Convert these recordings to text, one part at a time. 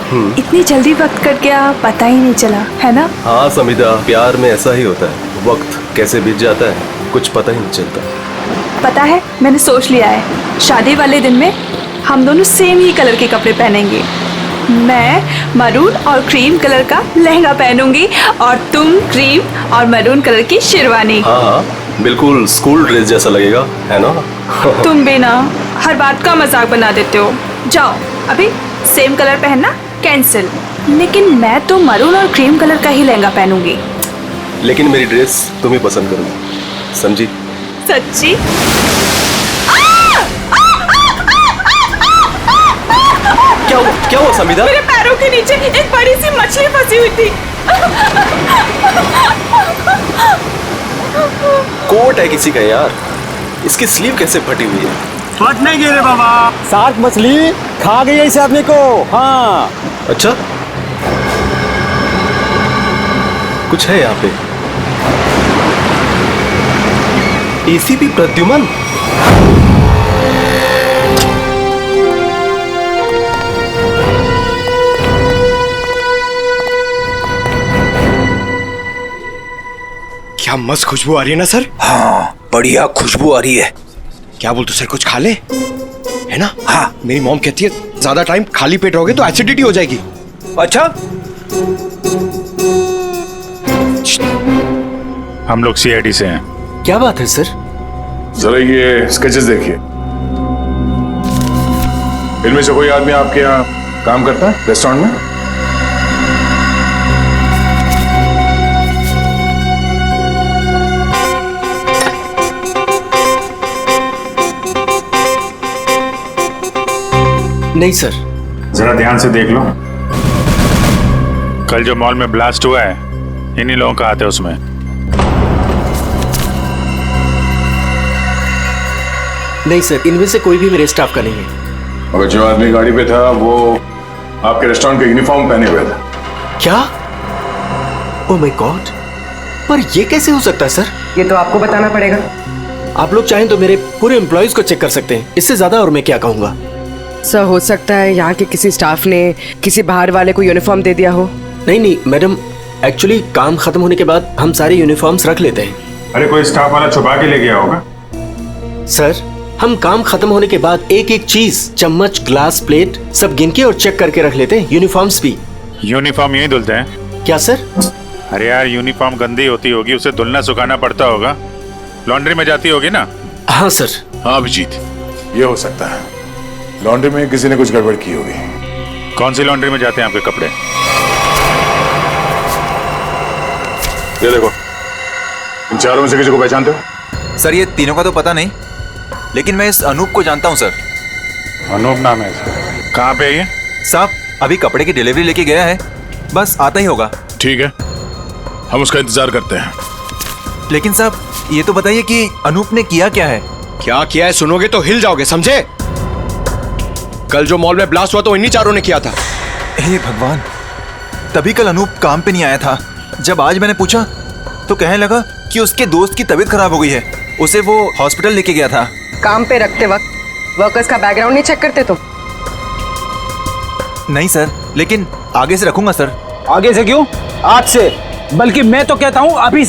इतनी जल्दी वक्त कट गया, पता ही नहीं चला, है ना? हाँ समिधा, प्यार में ऐसा ही होता है, वक्त कैसे बीत जाता है कुछ पता ही नहीं चलता। पता है, मैंने सोच लिया है, शादी वाले दिन में हम दोनों सेम ही कलर के कपड़े पहनेंगे। मैं मरून और क्रीम कलर का लहंगा पहनूंगी और तुम क्रीम और मरून कलर की शेरवानी। हाँ हाँ, बिल्कुल स्कूल ड्रेस जैसा लगेगा, है ना? तुम भी ना हर बात का मजाक बना देते हो। जाओ अभी सेम कलर पहनना कैंसिल। लेकिन मैं तो मरून और क्रीम कलर का ही लहंगा पहनूंगी। लेकिन मेरी ड्रेस तुम ही पसंद करोगी, समझी? सच्ची? क्या हुआ समिधा? मेरे पैरों के नीचे एक बड़ी सी मछली फंसी हुई थी। कोट है किसी का यार, इसकी स्लीव कैसे फटी हुई है? फट नहीं गई रे बाबा, शार्क मछली खा गई है इस आदमी को। हाँ अच्छा, कुछ है यहाँ पे। एसीपी प्रद्युमन, क्या मस्त खुशबू आ रही है ना सर? हाँ, बढ़िया खुशबू आ रही है। क्या बोलते सर, कुछ खा ले, है ना? हाँ, मेरी मॉम कहती है ज्यादा टाइम खाली पेट रहोगे तो एसिडिटी हो जाएगी। अच्छा, हम लोग सीआईडी से हैं। क्या बात है सर? जरा ये स्केचेस देखिए। इनमें से कोई आदमी आपके यहाँ काम करता है रेस्टोरेंट में? नहीं सर। जरा ध्यान से देख लो। कल जो मॉल में ब्लास्ट हुआ है, इन्हीं लोगों का हाथ है उसमें। नहीं सर, इनमें से कोई भी मेरे स्टाफ का नहीं है। और जो आदमी गाड़ी पे था वो आपके रेस्टोरेंट का यूनिफॉर्म पहने हुए था। क्या? ओह माय गॉड, पर ये कैसे हो सकता है सर? ये तो आपको बताना पड़ेगा। आप लोग चाहें तो मेरे पूरे एम्प्लॉइज को चेक कर सकते हैं, इससे ज्यादा और मैं क्या कहूँगा। सर, हो सकता है यहाँ के किसी स्टाफ ने किसी बाहर वाले को यूनिफॉर्म दे दिया हो। नहीं मैडम, एक्चुअली काम खत्म होने के बाद हम सारे यूनिफॉर्म्स रख लेते हैं। अरे कोई स्टाफ वाला छुपा के ले गया होगा। सर, हम काम खत्म होने के बाद एक एक चीज, चम्मच, ग्लास, प्लेट सब गिन के और चेक करके रख लेते हैं। यूनिफॉर्म्स भी। यूनिफॉर्म यही धुलते हैं क्या सर? अरे यार, यूनिफॉर्म गंदी होती होगी, उसे धुलना सुखाना पड़ता होगा, लॉन्ड्री में जाती होगी ना? हाँ सर। हाँ अभिजीत, ये हो सकता है, लॉन्ड्री में किसी ने कुछ गड़बड़ की होगी। कौन सी लॉन्ड्री में जाते हैं आपके कपड़े? ये देखो, इन चारों में से किसी को पहचानते हो? सर ये तीनों का तो पता नहीं, लेकिन मैं इस अनूप को जानता हूँ सर। अनूप नाम है इसका। कहाँ पे है ये? साहब अभी कपड़े की डिलीवरी लेके गया है, बस आता ही होगा। ठीक है, हम उसका इंतजार करते हैं। लेकिन साहब ये तो बताइए कि अनूप ने किया क्या है? क्या किया है सुनोगे तो हिल जाओगे, समझे? कल जो मॉल में ब्लास्ट हुआ तो इन्हीं चारों ने किया था। हे भगवान, तभी कल अनूप काम पे नहीं आया था। जब आज मैंने पूछा तो कहने लगा कि उसके दोस्त की तबीयत खराब हो गई है, उसे वो हॉस्पिटल लेके गया था। काम पे रखते वक्त वर्कर्स का बैकग्राउंड नहीं चेक करते तुम? नहीं सर, लेकिन आगे से रखूंगा सर। आगे से क्यों, आज से। बल्कि मैं तो कहता हूँ अभी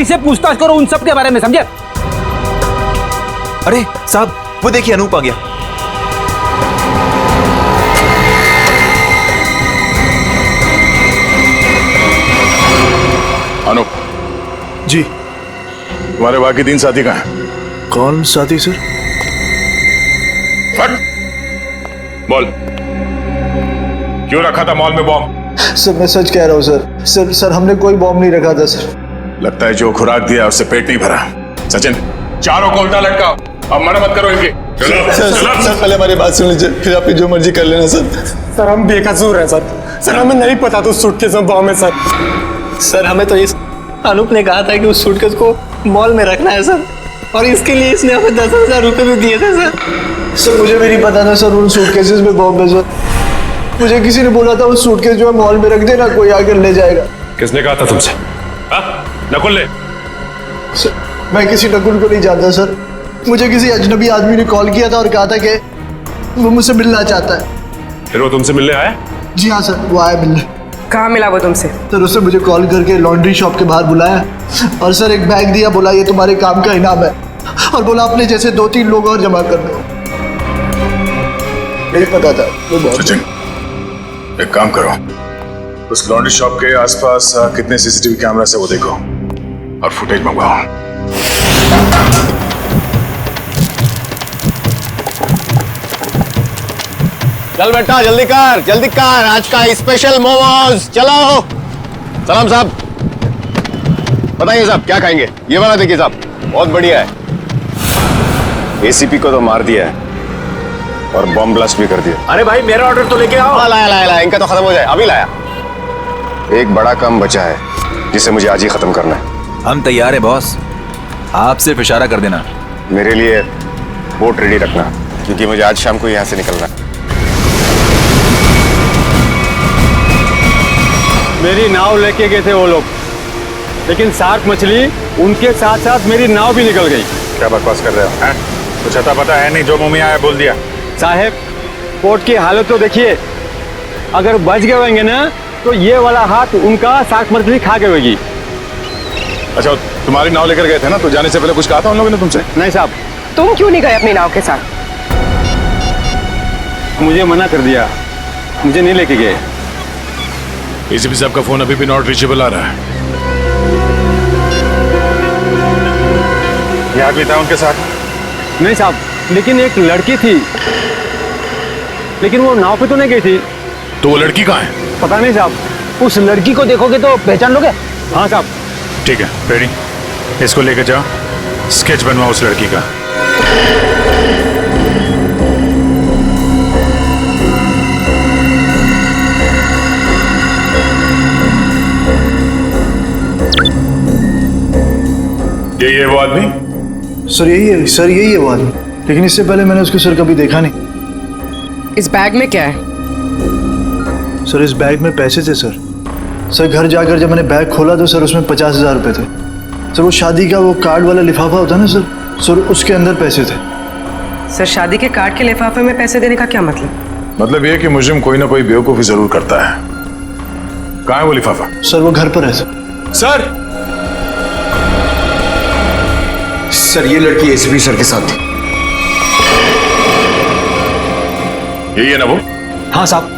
से पूछताछ करो उन सब के बारे में, समझे? अरे साहब वो देखिए अनूप आ गया। अनूप जी। तुम्हारे बाकी 3 साथी कहाँ हैं? कौन साथी सर? फट बोल, क्यों रखा था मॉल में बॉम्ब? सर मैं सच कह रहा हूँ सर। सर हमने कोई बॉम्ब नहीं रखा था सर। लगता है जो खुराक दिया उससे पेट नहीं भरा। सचिन, चारों को उल्टा लटकाओ, अब मना मत करो इनकी। सर पहले हमारी बात सुन लीजिए, फिर आप जो मर्जी कर लेना सर। सर हम बेकसूर हैं सर। सर हमें नहीं पता था सूटकेस में बॉम्ब है सर। सर हमें तो इस अनूप ने कहा था कि उस सूटकेस को मॉल में रखना है सर, और इसके लिए इसने हमें 10,000 रुपये भी दिए थे सर। सर मुझे भी नहीं पता था सर उन सूटकेसेस में बॉम्ब है सर। मुझे किसी ने बोला था उस सूटकेस जो है मॉल में रख देना, कोई आकर ले जाएगा। किसने कहा था तुमसे? नकुल ने? सर मैं किसी नकुल को नहीं जानता सर। मुझे किसी अजनबी आदमी ने कॉल किया था और कहा था कि वो मुझसे मिलना चाहता है। फिर वो तुमसे मिलने आया? जी हाँ सर, वो आया मिलने। कहाँ मिला वो तुमसे? सर उसने मुझे कॉल करके लॉन्ड्री शॉप के बाहर बुलाया और सर एक बैग दिया, बोला ये तुम्हारे काम का इनाम है, और बोला अपने जैसे 2-3 लोग और जमा कर दो। नहीं पता था वो बहुत। सचिन, एक काम करो, उस लॉन्ड्री शॉप के आसपास कितने सीसीटीवी कैमरा से वो देखो और फुटेज मंगवाओ। चल बेटा जल्दी कर, आज का स्पेशल मोमोज। चलो सलाम साहब, बताइए साहब क्या खाएंगे? ये वाला देखिए साहब, बहुत बढ़िया है। एसीपी को तो मार दिया है और बॉम्ब ब्लास्ट भी कर दिया। अरे भाई मेरा ऑर्डर तो लेके आओ। लाया, इनका तो खत्म हो जाए, अभी लाया। एक बड़ा काम बचा है जिसे मुझे आज ही खत्म करना है। हम तैयार है बॉस, आप सिर्फ इशारा कर देना। मेरे लिए बोट रेडी रखना, क्योंकि मुझे आज शाम को यहाँ से निकलना है। मेरी नाव लेके गए थे वो लोग, लेकिन शार्क मछली उनके साथ साथ मेरी नाव भी निकल गई। क्या बकवास कर रहे हो? हैं? कुछ अता पता है नहीं, जो मुंह में आया बोल दिया। साहब कोर्ट की हालत तो देखिए, अगर बच गए होंगे ना तो ये वाला हाथ उनका शार्क मछली खा गई होगी। अच्छा, तुम्हारी नाव लेकर गए थे ना, तो जाने से पहले कुछ कहा था उन लोगों ने तुमसे? नहीं साहब, तुम क्यों नहीं गए अपनी नाव के साथ? मुझे मना कर दिया, मुझे नहीं लेके गए। एसीपी साहब का फोन अभी भी नॉट रीचेबल आ रहा है। ये आदमी था उनके साथ? नहीं साहब, लेकिन एक लड़की थी, लेकिन वो नाव पे तो नहीं गई थी। तो वो लड़की कहाँ है? पता नहीं साहब, उस लड़की को देखोगे तो पहचान लोगे। हाँ साहब। ठीक है, रेडी, इसको लेकर जाओ, स्केच बनवाओ उस लड़की का। यही है वो आदमी? सर यही है वो आदमी, लेकिन इससे पहले मैंने उसको सर कभी देखा नहीं। इस बैग में क्या है? सर इस बैग में पैसे थे सर घर जाकर जब मैंने बैग खोला तो सर उसमें 50,000 रुपये थे। सर वो शादी का वो कार्ड वाला लिफाफा होता है ना सर उसके अंदर पैसे थे। सर शादी के कार्ड के लिफाफे में पैसे देने का क्या मतलब? मतलब ये कि मुजरिम कोई ना कोई बेवकूफी जरूर करता है। कहाँ है वो लिफाफा? सर वो घर पर है सर। सर ये लड़की एसीपी सर के साथ थी। यही है ना वो? हाँ साहब,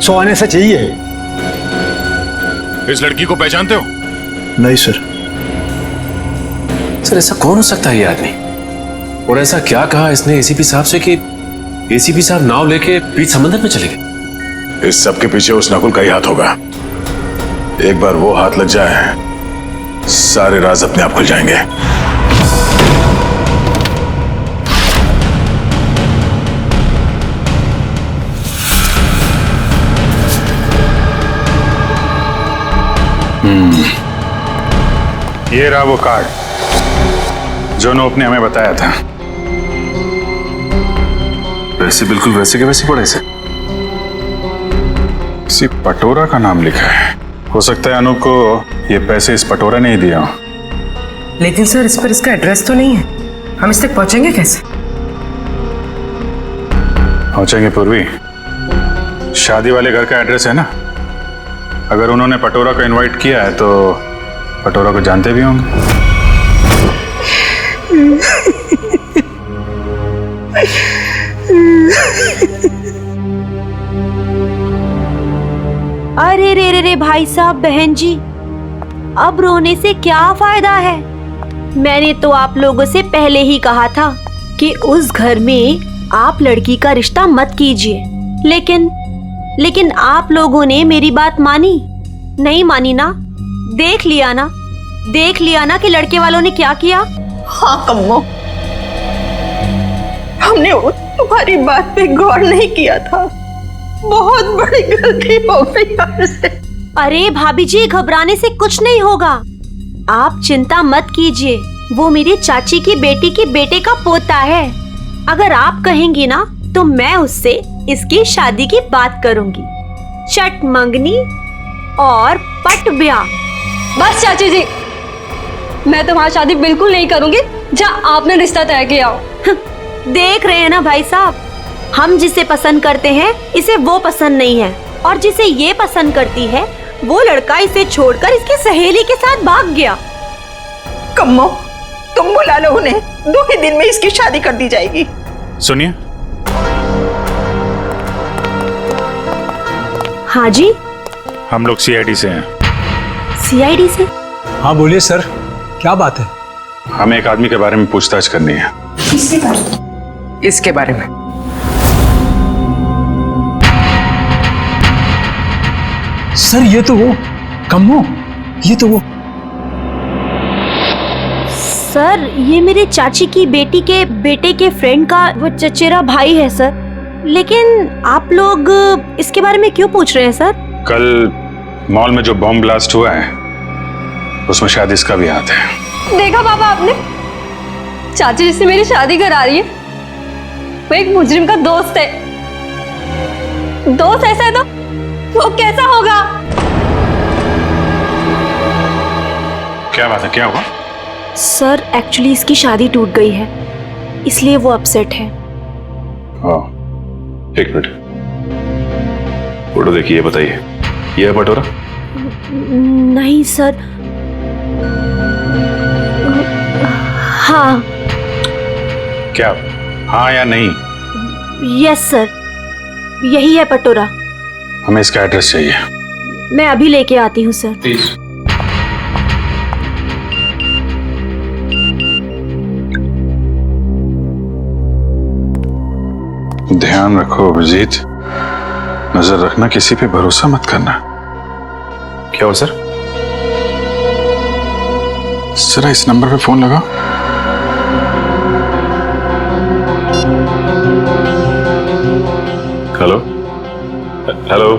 100 आने से चाहिए। इस लड़की को पहचानते हो? नहीं सर। सर ऐसा कौन हो सकता है ये आदमी, और ऐसा क्या कहा इसने एसीपी साहब से कि एसीपी साहब नाव लेके बीच समंदर में चले गए? इस सब के पीछे उस नकुल का ही हाथ होगा। एक बार वो हाथ लग जाए, सारे राज अपने आप खुल जाएंगे। ये रहा वो कार्ड जो नोप ने हमें बताया था। वैसे बिल्कुल वैसे के वैसे पड़े से। किसी पटोरा का नाम लिखा है। हो सकता है अनूप को ये पैसे इस पटोरा ने ही दिया हो। लेकिन सर इस पर इसका एड्रेस तो नहीं है, हम इस तक पहुंचेंगे कैसे? पहुंचेंगे पूर्वी, शादी वाले घर का एड्रेस है ना। अगर उन्होंने पटोरा को इनवाइट किया है तो पटोरा को जानते भी होंगे। अरे रे भाई साहब, बहन जी, अब रोने से क्या फायदा है? मैंने तो आप लोगों से पहले ही कहा था कि उस घर में आप लड़की का रिश्ता मत कीजिए, लेकिन आप लोगों ने मेरी बात मानी नहीं मानी ना? देख लिया ना कि लड़के वालों ने क्या किया। हाँ कम्मो, हमने तुम्हारी बात पे गौर नहीं किया था, बहुत बड़ी गलती हो गई हमसे। अरे भाभी जी, घबराने से कुछ नहीं होगा, आप चिंता मत कीजिए। वो मेरी चाची की बेटी के बेटे का पोता है। अगर आप कहेंगी ना तो मैं उससे इसकी शादी की बात करूंगी। चट मंगनी और पट ब्याह। बस चाची जी, मैं तुम्हारी शादी बिल्कुल नहीं करूंगी जहाँ आपने रिश्ता तय किया हो। देख रहे हैं ना भाई साहब, हम जिसे पसंद करते हैं इसे वो पसंद नहीं है, और जिसे ये पसंद करती है वो लड़का इसे छोड़कर इसकी सहेली के साथ भाग गया। कम्मो, तुम बुला लो उन्हें, 2 ही दिन में इसकी शादी कर दी जाएगी। सुनिए। हाँ जी। हम लोग सीआईडी से हैं। सीआईडी से? हाँ बोलिए सर, क्या बात है? हमें एक आदमी के बारे में पूछताछ करनी है। इसके बारे में? सर ये तो वो कम्मो, ये तो वो। सर ये मेरे चाची की बेटी के बेटे के फ्रेंड का वो चचेरा भाई है सर। लेकिन आप लोग इसके बारे में क्यों पूछ रहे हैं सर? कल मॉल में जो बॉम्ब ब्लास्ट हुआ है उसमें शायद इसका भी हाथ है। देखा पापा आपने, चाची जिससे मेरी शादी करा रही है वो एक मुजरिम का दोस्त है। दोस्त ऐसा है तो वो कैसा होगा? क्या बात है, क्या हुआ? सर एक्चुअली इसकी शादी टूट गई है, इसलिए वो अपसेट है। एक मिनट, फोटो देखिए, बताइए ये है पटोरा? नहीं सर। हाँ। क्या हाँ या नहीं? यस सर, यही है पटोरा। हमें इसका एड्रेस चाहिए। मैं अभी लेके आती हूँ सर। प्लीज। ध्यान रखो अभिजीत, नजर रखना, किसी पे भरोसा मत करना। क्या हो सर? जरा इस नंबर पे फोन लगाओ। Hello hello.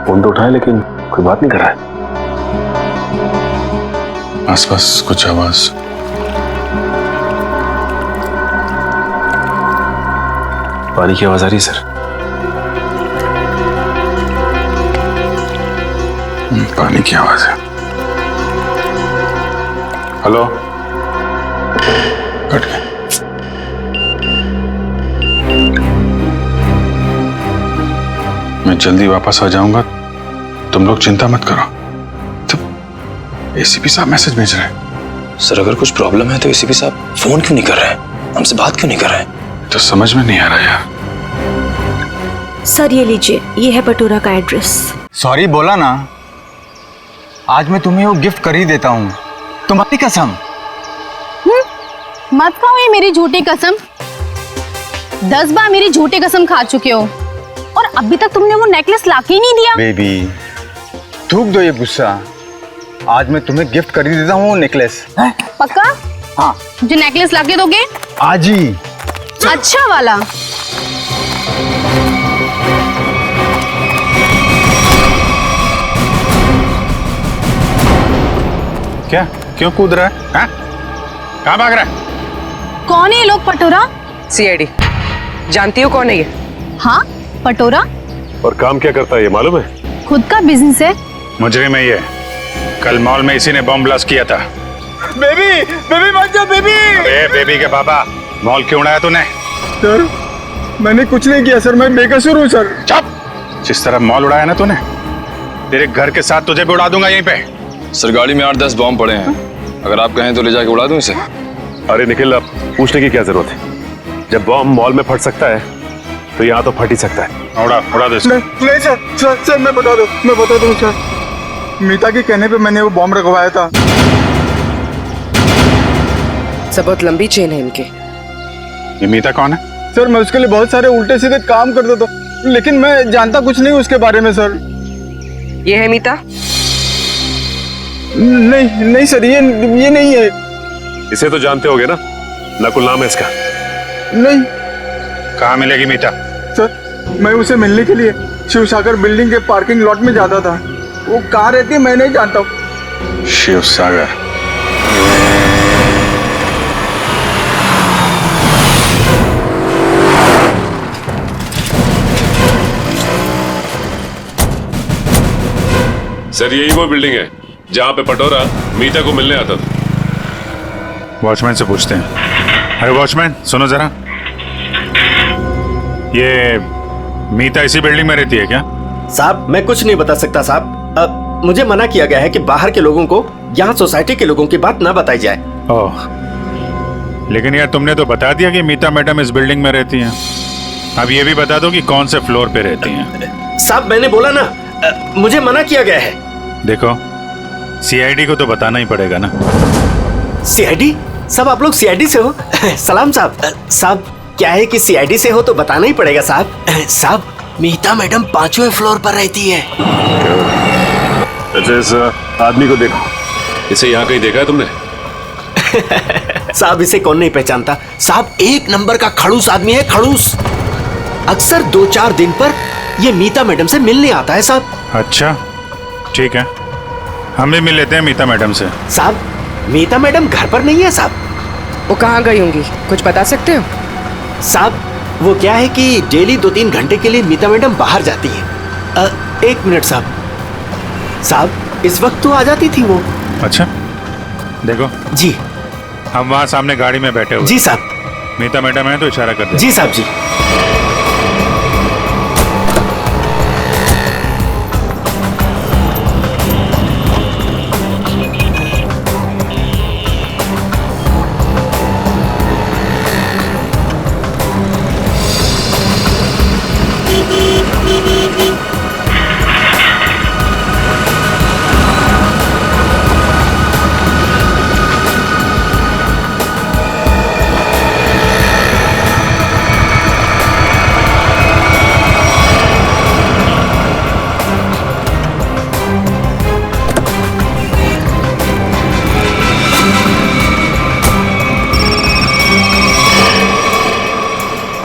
फोन तो उठाए लेकिन कोई बात नहीं कर रहा है। आसपास कुछ आवाज। पानी की आवाज आ रही है सर। पानी की आवाज है। हेलो, कट गया। मैं जल्दी वापस आ जाऊंगा, तुम लोग चिंता मत करो। तो एसीपी साहब मैसेज भेज रहे हैं। सर अगर कुछ प्रॉब्लम है तो एसीपी साहब फोन क्यों नहीं कर रहे हैं, हमसे बात क्यों नहीं कर रहे हैं? तो समझ में नहीं आ रहा यार। सर ये लीजिए, ये है पटोरा का एड्रेस। सॉरी बोला ना, आज मैं तुम्हें वो गिफ्ट कर ही देता हूँ, तुम्हारी कसम। मत खाओ ये मेरी झूठी कसम। 10 बार मेरी झूठी कसम खा चुके हो और अभी तक तुमने वो नेकलेस लाके ही नहीं दिया। बेबी थूक दो ये गुस्सा, आज मैं तुम्हें गिफ्ट कर ही देता हूँ वो नेकलेस। पक्का? हाँ। जो नेकलेस लाके दोगे? आज ही। अच्छा वाला। क्या, क्यों कूद रहा है? हाँ? कहाँ भाग रहा है? कौन है ये लोग? पटोरा? सीआईडी। जानती हो कौन है ये? हाँ पटोरा। और काम क्या करता है ये मालूम है? खुद का बिजनेस है। मुजरिम है ये, कल मॉल में इसी ने बॉम्ब ब्लास्ट किया था। बेबी बेबी मत जा बेबी। अरे बेबी के बाबा, मॉल क्यों उड़ाया तूने? सर मैंने कुछ नहीं किया सर, मैं बेकसूर हूँ सर। चुप! जिस तरह मॉल उड़ाया ना तूने, तेरे घर के साथ तुझे भी उड़ा दूंगा यहीं पे। सर गाड़ी में 8-10 बॉम्ब पड़े हैं, अगर आप कहें तो ले जाके उड़ा दूं इसे। अरे निखिल, अब पूछने की क्या जरूरत है? जब बॉम्ब मॉल में फट सकता है तो यहाँ तो फट ही सकता है। उड़ा दो इसको। नहीं सर मैं बता दूं सर, मीता के कहने पे मैंने वो बॉम्ब रखवाया था। सब बहुत लंबी चेन है इनके। ये मीता कौन है? सर मैं उसके लिए बहुत सारे उल्टे सीधे काम करता था, लेकिन मैं जानता कुछ नहीं उसके बारे में सर। ये है मीता? नहीं सर, ये नहीं है। इसे तो जानते होगे ना, नकुल नाम है इसका। नहीं। कहाँ मिलेगी मीता? सर मैं उसे मिलने के लिए शिव सागर बिल्डिंग के पार्किंग लॉट में जाता था, वो कहाँ रहती है मैं नहीं जानता हूँ। शिव सागर? सर यही वो बिल्डिंग है जहाँ पे पटोरा मीता को मिलने आता था। वॉचमैन से पूछते हैं। अरे वॉचमैन सुनो जरा, ये मीता इसी बिल्डिंग में रहती है क्या? साहब मैं कुछ नहीं बता सकता साहब। मुझे मना किया गया है कि बाहर के लोगों को यहाँ सोसाइटी के लोगों की बात ना बताई जाए। ओह, लेकिन यार तुमने तो बता दिया कि मीता मैडम इस बिल्डिंग में रहती हैं। अब ये भी बता दो कि कौन से फ्लोर पे रहती हैं। साहब मैंने बोला ना, मुझे मना किया गया है। देखो, सीआईडी को तो बताना ही पड़ेगा ना। सीआईडी? सब आप लोग सीआईडी से हो? सलाम साहब। साहब क्या है कि सीआईडी से हो तो बताना ही पड़ेगा साहब। साहब मीता मैडम 5वें फ्लोर पर रहती है। अच्छा, इस आदमी को देखो। इसे यहाँ कहीं देखा है तुमने? साहब इसे कौन नहीं पहचानता। साहब 1 नंबर का खड़ूस आदमी है, खड़ूस। अक्सर 2-4 दिन पर ये मीता मैडम से मिलने आता है साहब। अच्छा ठीक है, हम भी मिल लेते हैं मीता मैडम से। साहब मीता मैडम घर पर नहीं है साहब। वो कहाँ गई होंगी, कुछ बता सकते हो? साहब वो क्या है कि डेली 2-3 घंटे के लिए मीता मैडम बाहर जाती है। 1 मिनट साहब। साहब इस वक्त तो आ जाती थी वो। अच्छा देखो जी, हम वहाँ सामने गाड़ी में बैठे हुए। जी साहब। मीता मैडम है तो इशारा कर दे। जी साहब जी।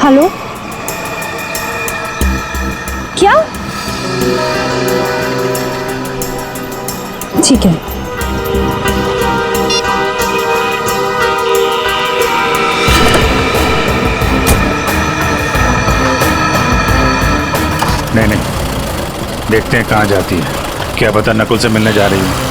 हेलो, क्या? ठीक है। नहीं, देखते हैं कहाँ जाती है। क्या पता नकुल से मिलने जा रही है।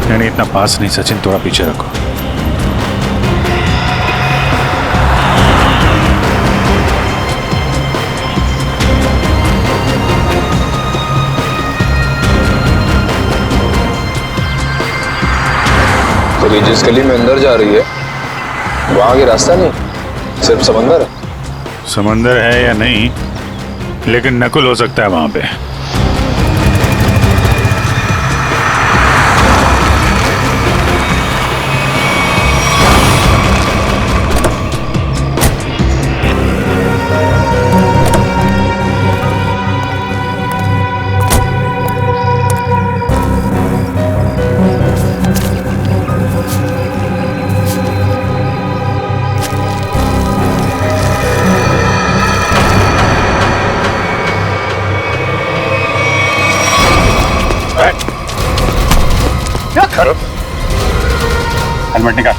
नहीं, इतना पास नहीं सचिन, थोड़ा पीछे रखो। तो ये जिस गली में अंदर जा रही है वहां आगे रास्ता नहीं, सिर्फ समंदर है। समंदर है या नहीं, लेकिन नकुल हो सकता है वहां पे। हेलमेट निकाल,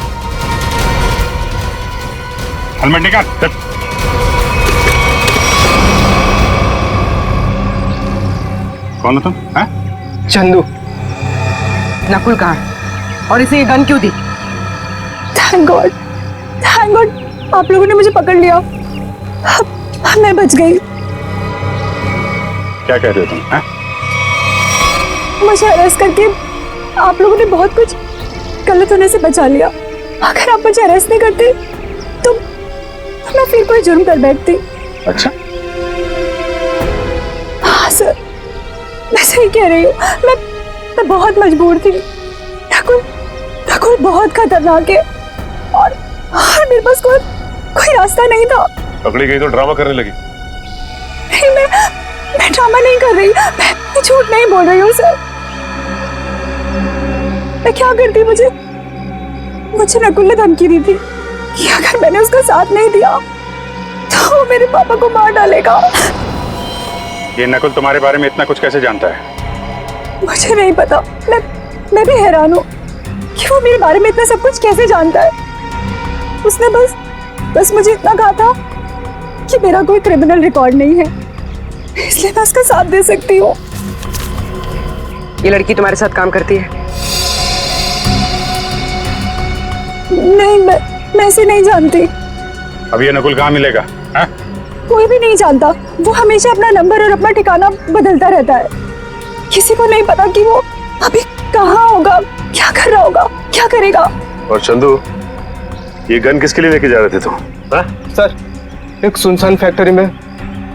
हेलमेट निकाल। कौन हो तुम? चंदू। नकुल कहाँ है और इसे ये गन क्यों दी? थैंक गॉड, थैंक गॉड आप लोगों ने मुझे पकड़ लिया। अब मैं बच गई। क्या कह रहे हो तुम? मुझे अरेस्ट करके आप लोगों ने बहुत कुछ गलत होने से बचा लिया। अगर आप मुझे अरेस्ट नहीं करते तो मैं फिर कोई जुर्म कर बैठती। अच्छा हाँ सर, मैं सही कह रही हूँ। मैं बहुत मजबूर थी। नकुल बहुत खतरनाक है और मेरे पास कोई रास्ता नहीं था। पकड़ी गई तो ड्रामा करने लगी। नहीं, मैं ड्रामा नहीं कर रही। मैं झूठ नहीं बोल रही हूँ सर। मैं क्या करती, मुझे नकुल ने धमकी दी थी कि अगर मैंने उसका साथ नहीं दिया तो वो मेरे पापा को मार डालेगा। ये नकुल तुम्हारे बारे में इतना कुछ कैसे जानता है? मुझे नहीं पता, मैं भी हैरान हूँ कि वो मेरे बारे में इतना सब कुछ कैसे जानता है। उसने बस मुझे इतना कहा था कि मेरा कोई क्रिमिनल रिकॉर्ड नहीं है, इसलिए मैं उसका साथ दे सकती हूँ। ये लड़की तुम्हारे साथ काम करती है? नहीं, मैं इसे नहीं जानती। अब ये नकुल कहाँ मिलेगा? हा? कोई भी नहीं जानता। वो हमेशा अपना नंबर और अपना ठिकाना बदलता रहता है। किसी को नहीं पता कि वो अभी कहाँ होगा, क्या कर रहा होगा, क्या करेगा। और चंदू, ये गन किसके लिए लेके जा रहे थे तुम? सर, एक सुनसान फैक्ट्री में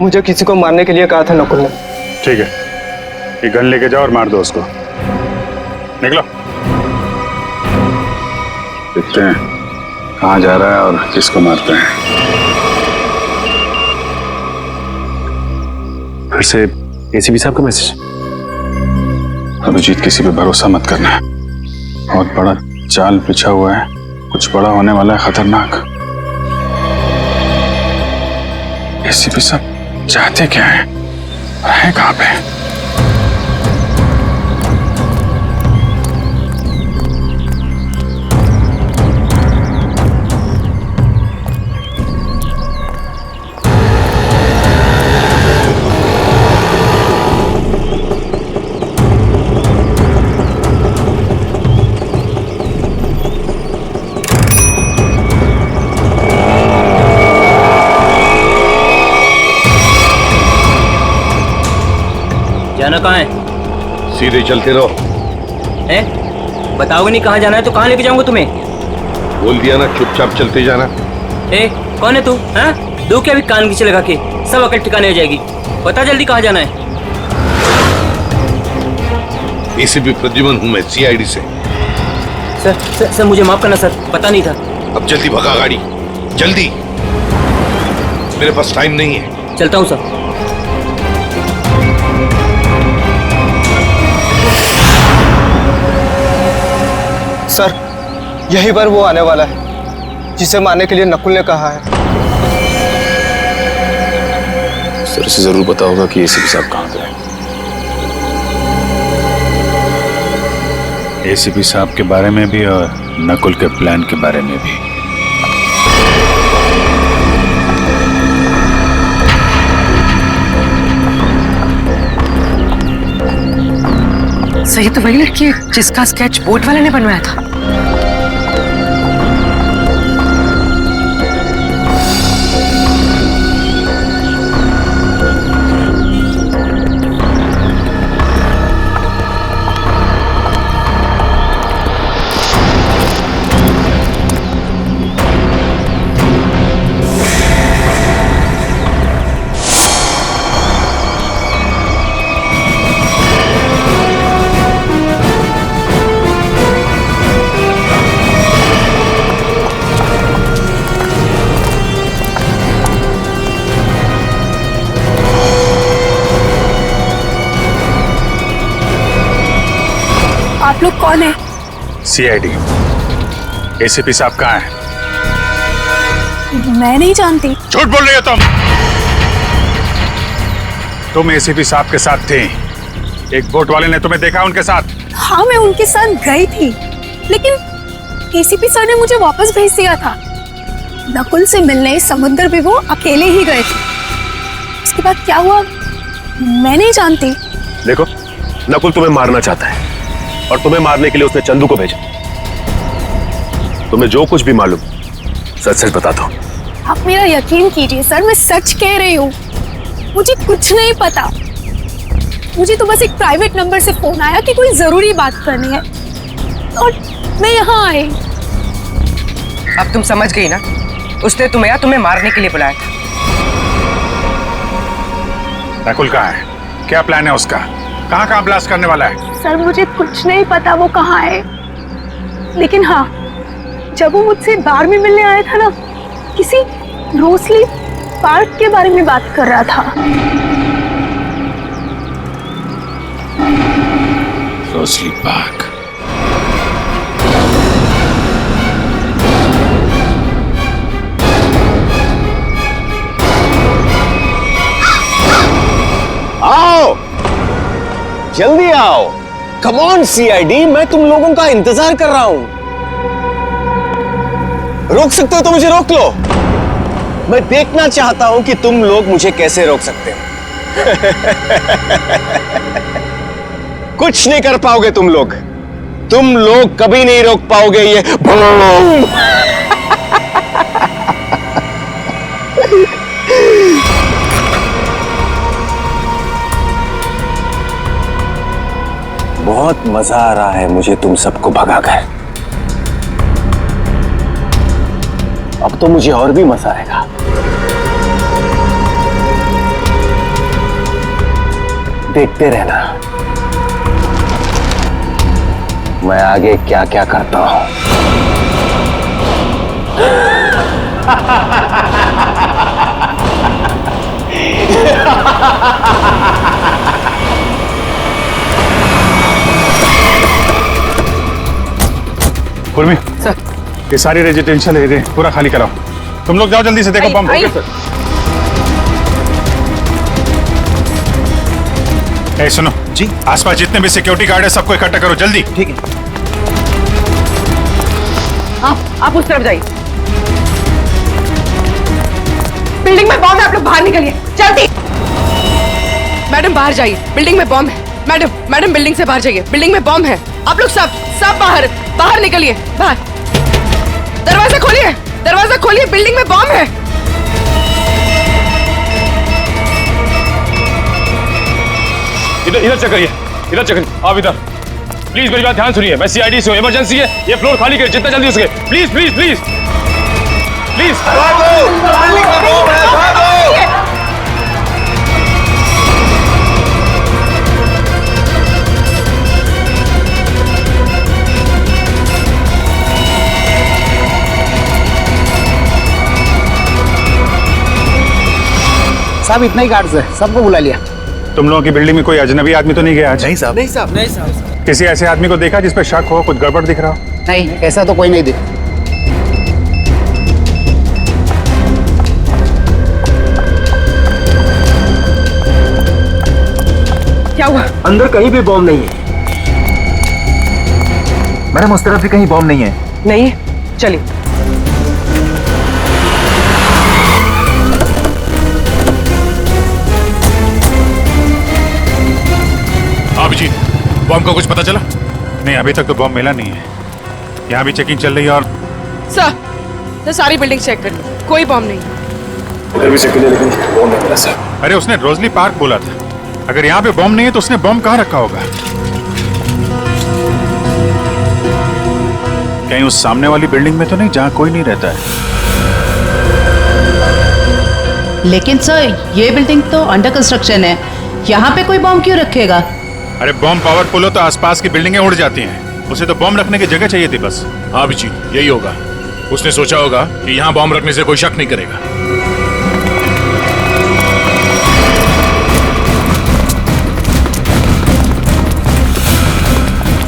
मुझे किसी को मारने के लिए कहा था नकुल ने। ठीक है, ये गन लेके जाओ और मार दो उसको। निकलो। देखते हैं कहाँ जा रहा है और किसको मारते हैं। फिर से एसीपी साहब का मैसेज। अभिजीत, किसी पे भरोसा मत करना है, बहुत बड़ा जाल बिछा हुआ है, कुछ बड़ा होने वाला है, खतरनाक। एसीपी साहब चाहते क्या है, कहाँ पे? जाना कहाँ है? सीधे चलते रहो। बताओगे नहीं कहाँ जाना है तो कहाँ लेके जाऊंगा तुम्हें? बोल दिया ना, चुपचाप चलते जाना। कौन है तू? दो क्या भी कान खींचे लगा के, सब अकल ठिकाने हो जाएगी। बता जल्दी कहाँ जाना है। एसीपी प्रद्युमन हूँ मैं, सीआईडी से। सर मुझे माफ करना सर, पता नहीं था। अब जल्दी भगा गाड़ी, जल्दी, मेरे पास टाइम नहीं है। चलता हूँ सर। सर, यही बार वो आने वाला है जिसे मारने के लिए नकुल ने कहा है। सर से जरूर पता होगा कि एसीपी साहब कहाँ पे हैं। एसीपी साहब के बारे में भी और नकुल के प्लान के बारे में भी। सही तो वही लड़की है जिसका स्केच बोट वाले ने बनवाया था। आप लोग कौन है? सीआईडी। एसीपी साहब कहाँ हैं? मैं नहीं जानती। झूठ बोल रही हो तुम एसीपी साहब के साथ थे। एक बोट वाले ने तुम्हें देखा उनके साथ? हाँ, मैं उनके साथ गई थी, लेकिन एसीपी सर ने मुझे वापस भेज दिया था। नकुल से मिलने समुद्र भी वो अकेले ही गए थे। उसके बाद क्या हुआ मैं नहीं जानती। देखो, नकुल तुम्हें मारना चाहता है और तुम्हें मारने के लिए उसने चंदू को भेजा। तुम्हें जो कुछ भी मालूम सच सच बता दो। आप मेरा यकीन कीजिए सर, मैं सच कह रही हूँ। मुझे कुछ नहीं पता। मुझे तो बस एक प्राइवेट नंबर से फोन आया कि कोई जरूरी बात करनी है और मैं यहाँ आई। अब तुम समझ गई ना, उसने तुम्हें मारने के लिए बुलाया था। नकुल कहाँ है? क्या प्लान है उसका? कहाँ ब्लास्ट करने वाला है? सर मुझे कुछ नहीं पता वो कहाँ है, लेकिन हाँ, जब वो मुझसे बार में मिलने आया था ना, किसी रोसली पार्क के बारे में बात कर रहा था। Rosalie park? जल्दी आओ। कम ऑन सीआईडी, मैं तुम लोगों का इंतजार कर रहा हूं। रोक सकते हो तो मुझे रोक लो। मैं देखना चाहता हूं कि तुम लोग मुझे कैसे रोक सकते हो। कुछ नहीं कर पाओगे तुम लोग कभी नहीं रोक पाओगे ये बूम। बहुत मजा आ रहा है मुझे तुम सबको भगाकर। अब तो मुझे और भी मजा आएगा। देखते रहना मैं आगे क्या क्या करता हूं। उर्मी सर, ये सारी रेजिडेंशियल एरिया पूरा खाली कराओ। तुम लोग जाओ जल्दी से, देखो बम। ए सुनो जी, आसपास जितने भी सिक्योरिटी गार्ड है सबको इकट्ठा करो जल्दी। ठीक है। आप उस तरफ जाइए। बिल्डिंग में बॉम्ब है, आप लोग बाहर निकलिए जल्दी। मैडम बाहर जाइए, बिल्डिंग में बॉम्ब है। मैडम बिल्डिंग से बाहर जाइए, बिल्डिंग में बॉम्ब है। आप लोग सब बाहर निकलिए। बाहर दरवाजा खोलिए, बिल्डिंग में बॉम्ब है। इधर चेक करिए, आप इधर प्लीज मेरी बात ध्यान सुनिए। मैं सीआईडी से हूं, इमरजेंसी है, ये फ्लोर खाली करिए जितना जल्दी हो सके। प्लीज प्लीज प्लीज प्लीज साहब इतना ही गार्ड्स है, सबको बुला लिया। तुम लोगों की बिल्डिंग में कोई अजनबी आदमी तो नहीं गया आज? नहीं साहब। नहीं साहब। किसी ऐसे आदमी को देखा जिस पे शक हो, कुछ गड़बड़ दिख रहा हो? नहीं, ऐसा तो कोई नहीं दिखा। क्या हुआ? अंदर कहीं भी बॉम्ब नहीं है। मैडम उस तरफ भी कहीं बॉम्ब नहीं है। नहीं, चलिए। अभिजीत, बॉम्ब का कुछ पता चला? नहीं, अभी तक तो बॉम्ब मिला नहीं है। यहाँ भी चेकिंग चल रही है और सर सारी बिल्डिंग चेक कर ली, कोई बॉम्ब नहीं। उधर भी चेक किया लेकिन बॉम्ब नहीं मिला सर। अरे उसने रोजली पार्क बोला था। अगर यहाँ पे बॉम्ब नहीं है तो उसने बॉम्ब कहाँ रखा होगा? कहीं उस सामने वाली बिल्डिंग में तो नहीं जहाँ कोई नहीं रहता है? लेकिन सर ये बिल्डिंग तो अंडर कंस्ट्रक्शन है, यहाँ पे कोई बॉम्ब क्यों रखेगा? अरे बॉम्ब पावरफुल हो तो आसपास की बिल्डिंगें उड़ जाती हैं। उसे तो बॉम्ब रखने की जगह चाहिए थी बस। हाँ जी, यही होगा। उसने सोचा होगा कि यहाँ बॉम्ब रखने से कोई शक नहीं करेगा।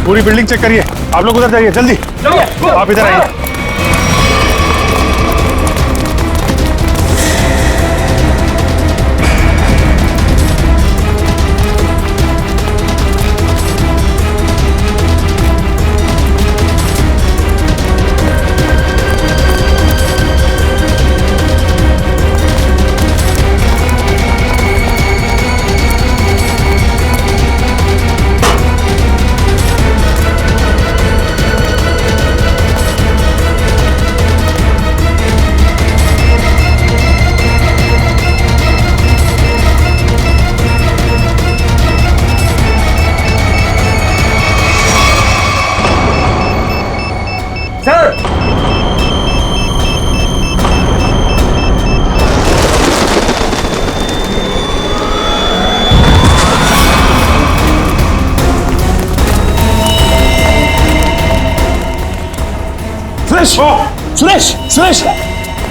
पूरी बिल्डिंग चेक करिए। आप लोग उधर जाइए जल्दी। आप इधर आइए। सुरेश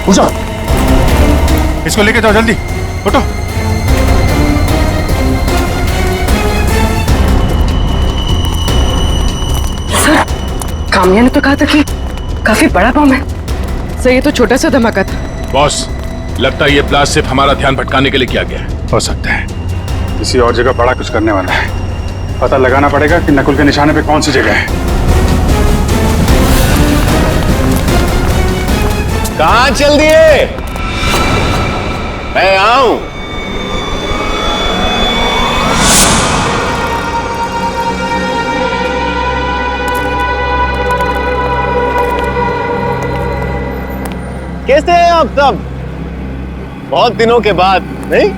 उठो। इसको लेके जाओ जल्दी, उठो। सर काम्या ने तो कहा था कि काफी बड़ा बम है। सर ये तो छोटा सा धमाका था। बॉस, लगता है ये ब्लास्ट सिर्फ हमारा ध्यान भटकाने के लिए किया गया है। हो सकता है किसी और जगह बड़ा कुछ करने वाला है। पता लगाना पड़ेगा कि नकुल के निशाने पे कौन सी जगह है। कहां चल दिए? मैं आऊं। कैसे हैं आप सब? बहुत दिनों के बाद, नहीं?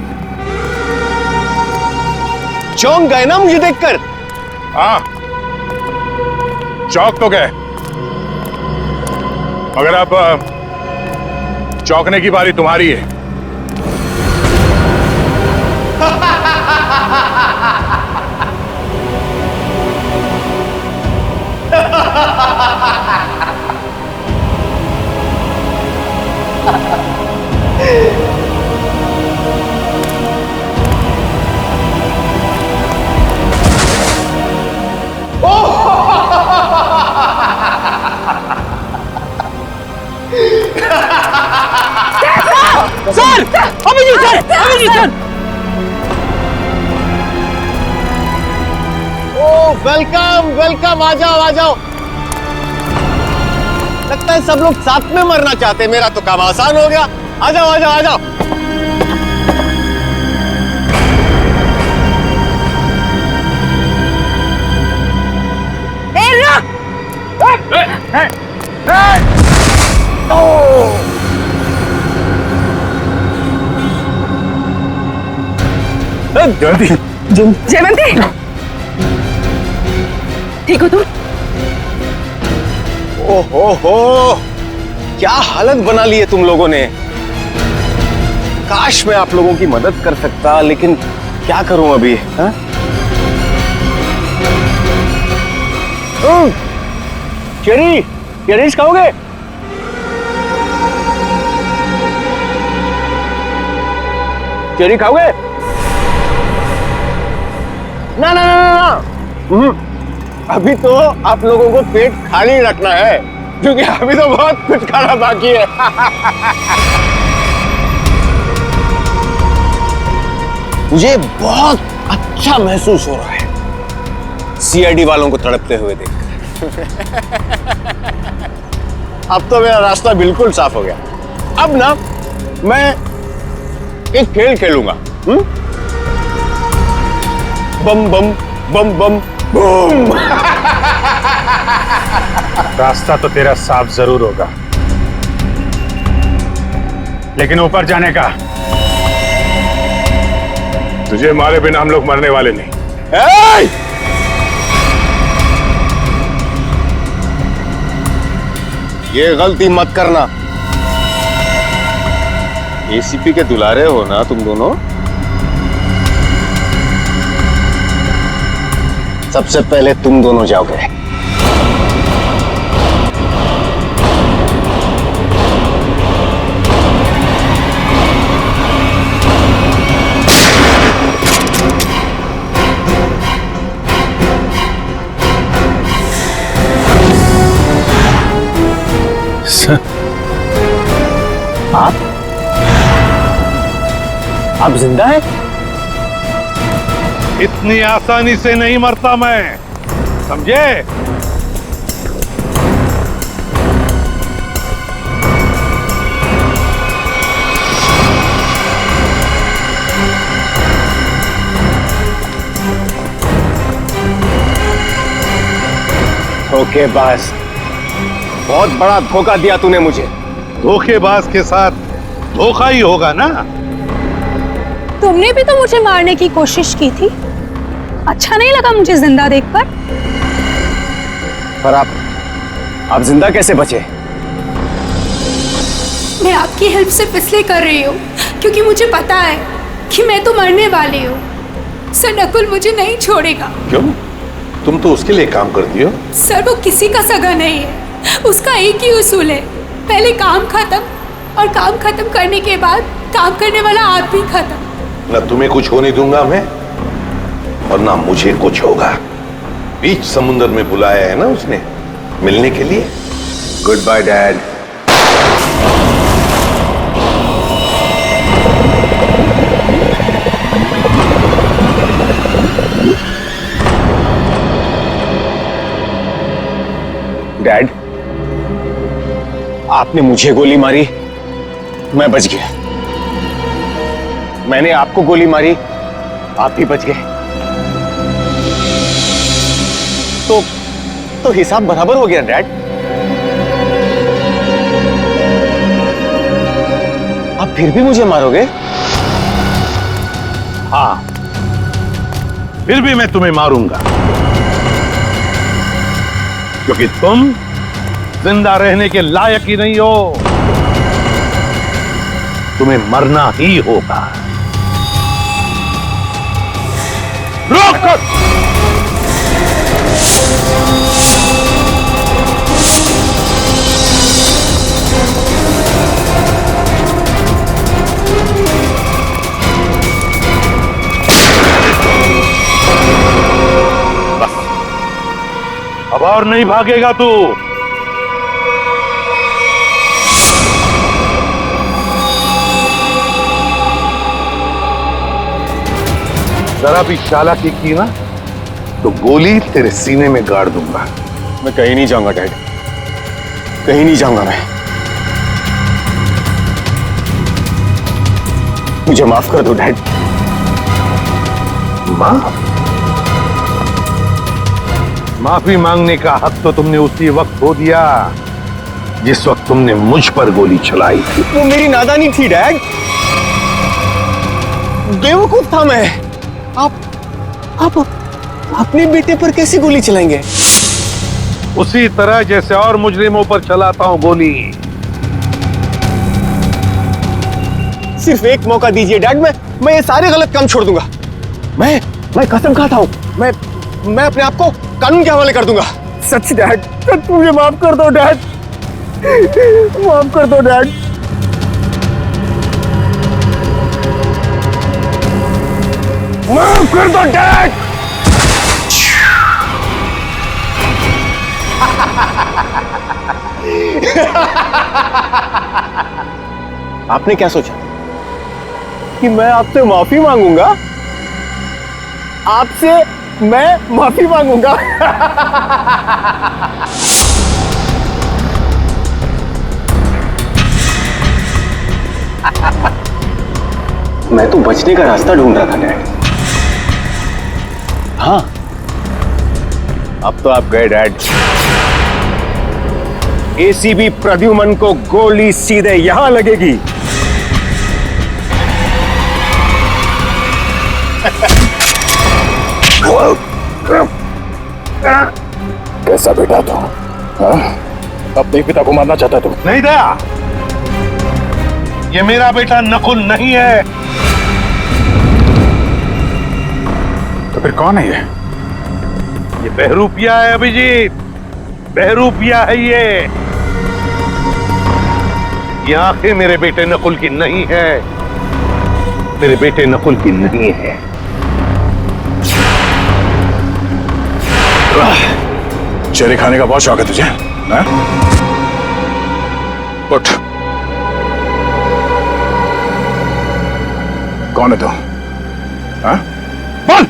चौंक गए ना मुझे देखकर? हाँ, चौक तो गए, मगर अब चौंकने की बारी तुम्हारी है। Sir, Abhijeet sir, Abhijeet sir. ओ वेलकम वेलकम, आ जाओ आ जाओ। लगता है सब लोग साथ में मरना चाहते हैं। मेरा तो काम आसान हो गया। आ जाओ आ जाओ आ जाओ। जल्दी जयवंती, ठीक हो तुम? ओहो, क्या हालत बना ली है तुम लोगों ने। काश मैं आप लोगों की मदद कर सकता, लेकिन क्या करूं अभी। हाँ? चेरीज खाओगे? चेरी खाओगे? ना ना ना ना, अभी तो आप लोगों को पेट खाली रखना है, क्योंकि अभी तो बहुत कुछ खाना बाकी है। मुझे बहुत अच्छा महसूस हो रहा है सीआईडी वालों को तड़पते हुए देखकर। अब तो मेरा रास्ता बिल्कुल साफ हो गया। अब ना मैं एक खेल खेलूंगा। बम बम बम बम बूम। रास्ता तो तेरा साफ जरूर होगा, लेकिन ऊपर जाने का तुझे मारे बिना हम लोग मरने वाले नहीं। ये गलती मत करना। एसीपी के दुलारे हो ना तुम दोनों। सबसे पहले तुम दोनों जाओगे। आप जिंदा हैं? इतनी आसानी से नहीं मरता मैं, समझे? धोखेबाज, बहुत बड़ा धोखा दिया तूने मुझे। धोखेबाज के साथ धोखा ही होगा ना। तुमने भी तो मुझे मारने की कोशिश की थी। अच्छा नहीं लगा मुझे जिंदा देखकर। पर आप जिंदा कैसे बचे? मैं आपकी हेल्प सिर्फ इसलिए कर रही हूँ क्योंकि मुझे पता है कि मैं तो मरने वाली हूँ। सर, नकुल मुझे नहीं छोड़ेगा। क्यों? तुम तो उसके लिए काम करती हो। सर, वो किसी का सगा नहीं है। उसका एक ही उसूल है, पहले काम खत्म, और काम खत्म करने के बाद काम करने वाला आदमी खत्म। न तुम्हें कुछ होने दूंगा मैं, और ना मुझे कुछ होगा। बीच समुद्र में बुलाया है ना उसने मिलने के लिए। Good bye dad. डैड, आपने मुझे गोली मारी, मैं बच गया। मैंने आपको गोली मारी, आप भी बच गए। तो हिसाब बराबर हो गया डैड। आप फिर भी मुझे मारोगे? हाँ, फिर भी मैं तुम्हें मारूंगा, क्योंकि तुम जिंदा रहने के लायक ही नहीं हो। तुम्हें मरना ही होगा। रोक! बस, अब और नहीं भागेगा तू। जरा भी चालाकी की ना तो गोली तेरे सीने में गाड़ दूंगा। मैं कहीं नहीं जाऊंगा डैड, कहीं नहीं जाऊंगा मैं। मुझे माफ कर दो डैड। माफी मांगने का हक तो तुमने उसी वक्त खो दिया जिस वक्त तुमने मुझ पर गोली चलाई थी। वो मेरी नादानी थी डैड, बेवकूफ था मैं। आप अपने बेटे पर कैसे गोली चलाएंगे? उसी तरह जैसे और मुजरिमों पर चलाता हूं गोली। सिर्फ एक मौका दीजिए डैड, मैं ये सारे गलत काम छोड़ दूंगा। मैं कसम खाता हूं, मैं अपने आप को कानून के हवाले कर दूंगा। सच डैड, सच मुझे माफ कर दो डैड, माफ कर दो डैड। माफ कर दो डैड। आपने क्या सोचा कि मैं आपसे माफी मांगूंगा? आपसे मैं माफी मांगूंगा? मैं तो बचने का रास्ता ढूंढ रहा था डैड। हाँ, अब तो आप गए डैड। एसीबी प्रद्युमन को गोली सीधे यहां लगेगी। कैसा बेटा था? अपने पिता को मारना चाहता तुम? नहीं दया, ये मेरा बेटा नकुल नहीं है। तो फिर कौन है ये बहरूपिया है अभिजीत, बहरूपिया है ये आंखें मेरे बेटे नकुल की नहीं है, मेरे बेटे नकुल की नहीं है। चेहरे खाने का बहुत शौक है तुझे, हाँ? उठ। कौन है तू? हाँ? बोल।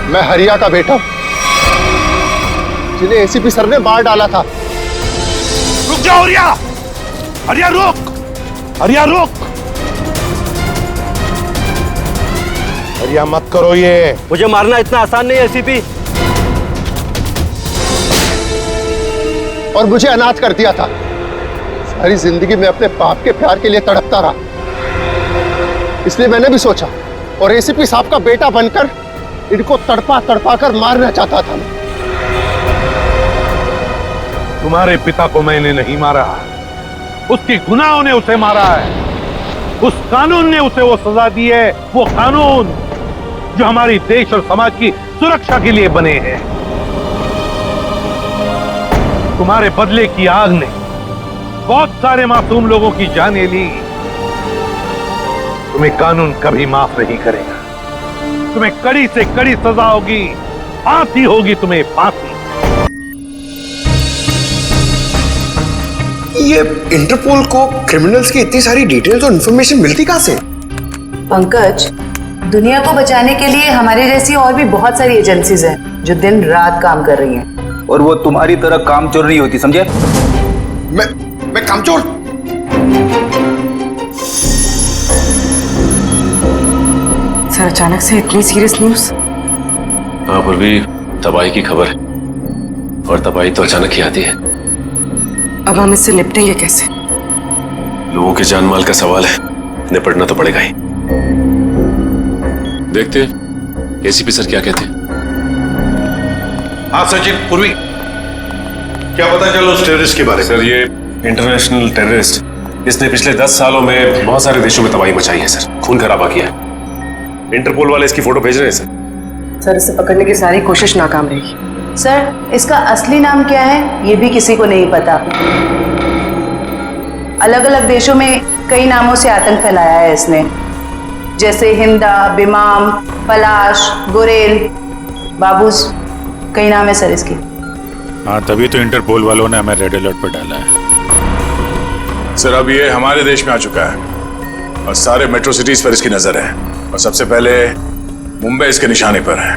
मैं हरिया का बेटा हूं, जिन्हें एसीपी सर ने मार डाला था। रुक जाओ हरिया, हरिया रुक, हरिया रुक, हरिया मत करो ये। मुझे मारना इतना आसान नहीं है एसीपी। और मुझे अनाथ कर दिया था। सारी जिंदगी में अपने बाप के प्यार के लिए तड़पता रहा, इसलिए मैंने भी सोचा और एसीपी साहब का बेटा बनकर इनको तड़पा तड़पा कर मारना चाहता था। तुम्हारे पिता को मैंने नहीं मारा, उसके गुनाहों ने उसे मारा है। उस कानून ने उसे वो सजा दी है, वो कानून जो हमारी देश और समाज की सुरक्षा के लिए बने हैं। तुम्हारे बदले की आग ने बहुत सारे मासूम लोगों की जानें ली। तुम्हें कानून कभी माफ नहीं करेगा। तुम्हें कड़ी से कड़ी सजा होगी, फांसी होगी तुम्हें, फांसी। ये इंटरपोल को क्रिमिनल्स की इतनी सारी डिटेल्स और इंफॉर्मेशन मिलती कहाँ से? पंकज, दुनिया को बचाने के लिए हमारे जैसी और भी बहुत सारी एजेंसीज हैं जो दिन रात काम कर रही हैं। और वो तुम्हारी तरह कामचोर नहीं होती, समझे? मैं कामचोर? सर, अचानक से इतनी सीरियस न्यूज़? हाँ पूर्वी, तबाही की खबर है, और तबाही तो अचानक ही आती है। अब हम इससे निपटेंगे कैसे? लोगों के जान माल का सवाल है, निपटना तो पड़ेगा ही। देखते एसीपी सर क्या कहते हैं। हाँ सचिन, पूर्वी, क्या पता चला उस टेररिस्ट के बारे में? सर, ये इंटरनेशनल टेररिस्ट, इसने पिछले 10 सालों में बहुत सारे देशों में तबाही मचाई है सर, खून खराबा किया है। इंटरपोल वाले इसकी फोटो भेज रहे हैं सर। सर, इसे पकड़ने की सारी कोशिश नाकाम रही। सर, इसका असली नाम क्या है ये भी किसी को नहीं पता। अलग अलग देशों में कई नामों से आतंक फैलाया है इसने, जैसे हिंदा, बिमाम, पलाश, गुरेल, बाबूस, कई नाम है सर इसकी। हाँ, तभी तो इंटरपोल वालों ने हमें रेड अलर्ट पर डाला है। सर, अब ये हमारे देश में आ चुका है और सारे मेट्रो सिटीज पर इसकी नजर है, और सबसे पहले मुंबई इसके निशाने पर है।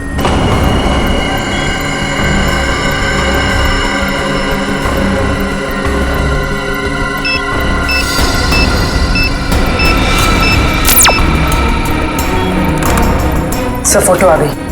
सर, फोटो आ गई।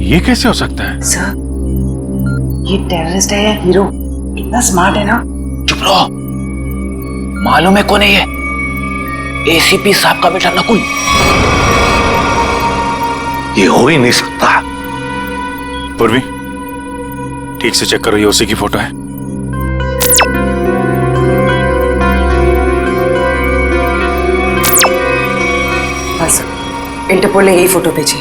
ये कैसे हो सकता है? सर, ये टेररिस्ट है या हीरो? इतना स्मार्ट है ना। चुप रहो, मालूम है कौन है ये? एसीपी साहब का बेटा नकुल। ये हो ही नहीं सकता। पूर्वी, ठीक से चेक करो, ये उसी की फोटो है। हाँ सर, इंटरपोल ने यही फोटो भेजी।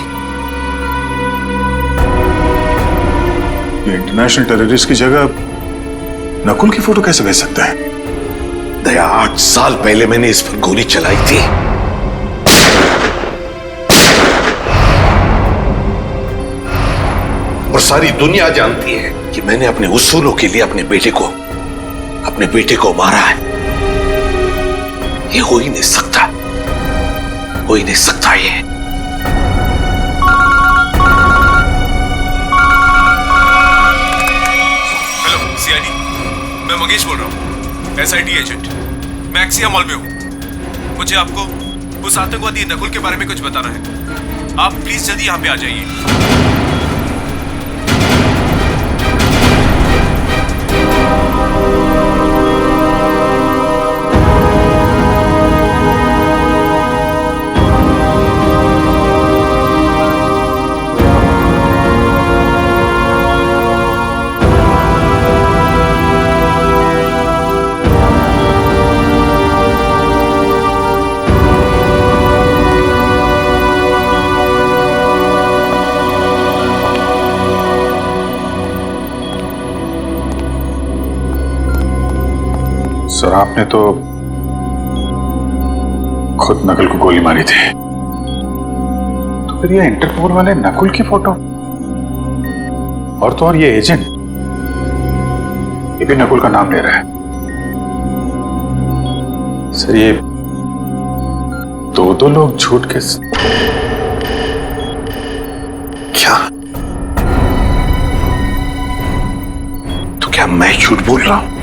इंटरनेशनल टेररिस्ट की जगह नकुल की फोटो कैसे भेज सकता है? दया, 8 साल पहले मैंने इस पर गोली चलाई थी। और सारी दुनिया जानती है कि मैंने अपने उसूलों के लिए अपने बेटे को मारा है। ये हो ही नहीं सकता, हो ही नहीं सकता ये। मैं मंगेश बोल रहा हूँ, SIT एजेंट। मैं एक्सिया मॉल में हूँ। मुझे आपको उस आतंकवादी नकुल के बारे में कुछ बताना है। आप प्लीज जल्दी यहाँ पे आ जाइए। सर, आपने तो खुद नकुल को गोली मारी थी, तो फिर ये इंटरपोल वाले नकुल की फोटो, और तो और ये एजेंट, ये भी नकुल का नाम ले रहा है। सर, ये दो लोग झूठ के क्या? तो क्या मैं झूठ बोल रहा हूं?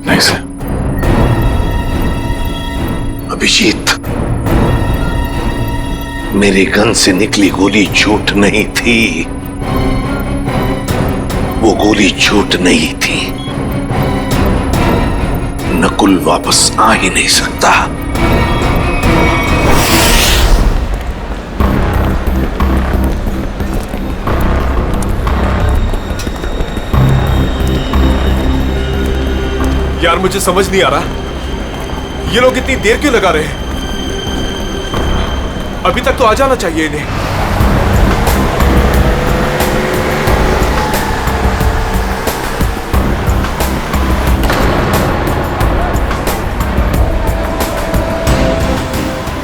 नहीं सर। अभिजीत, मेरे गन से निकली गोली झूठ नहीं थी। वो गोली झूठ नहीं थी। नकुल वापस आ ही नहीं सकता। यार मुझे समझ नहीं आ रहा ये लोग इतनी देर क्यों लगा रहे हैं। अभी तक तो आ जाना चाहिए इन्हें।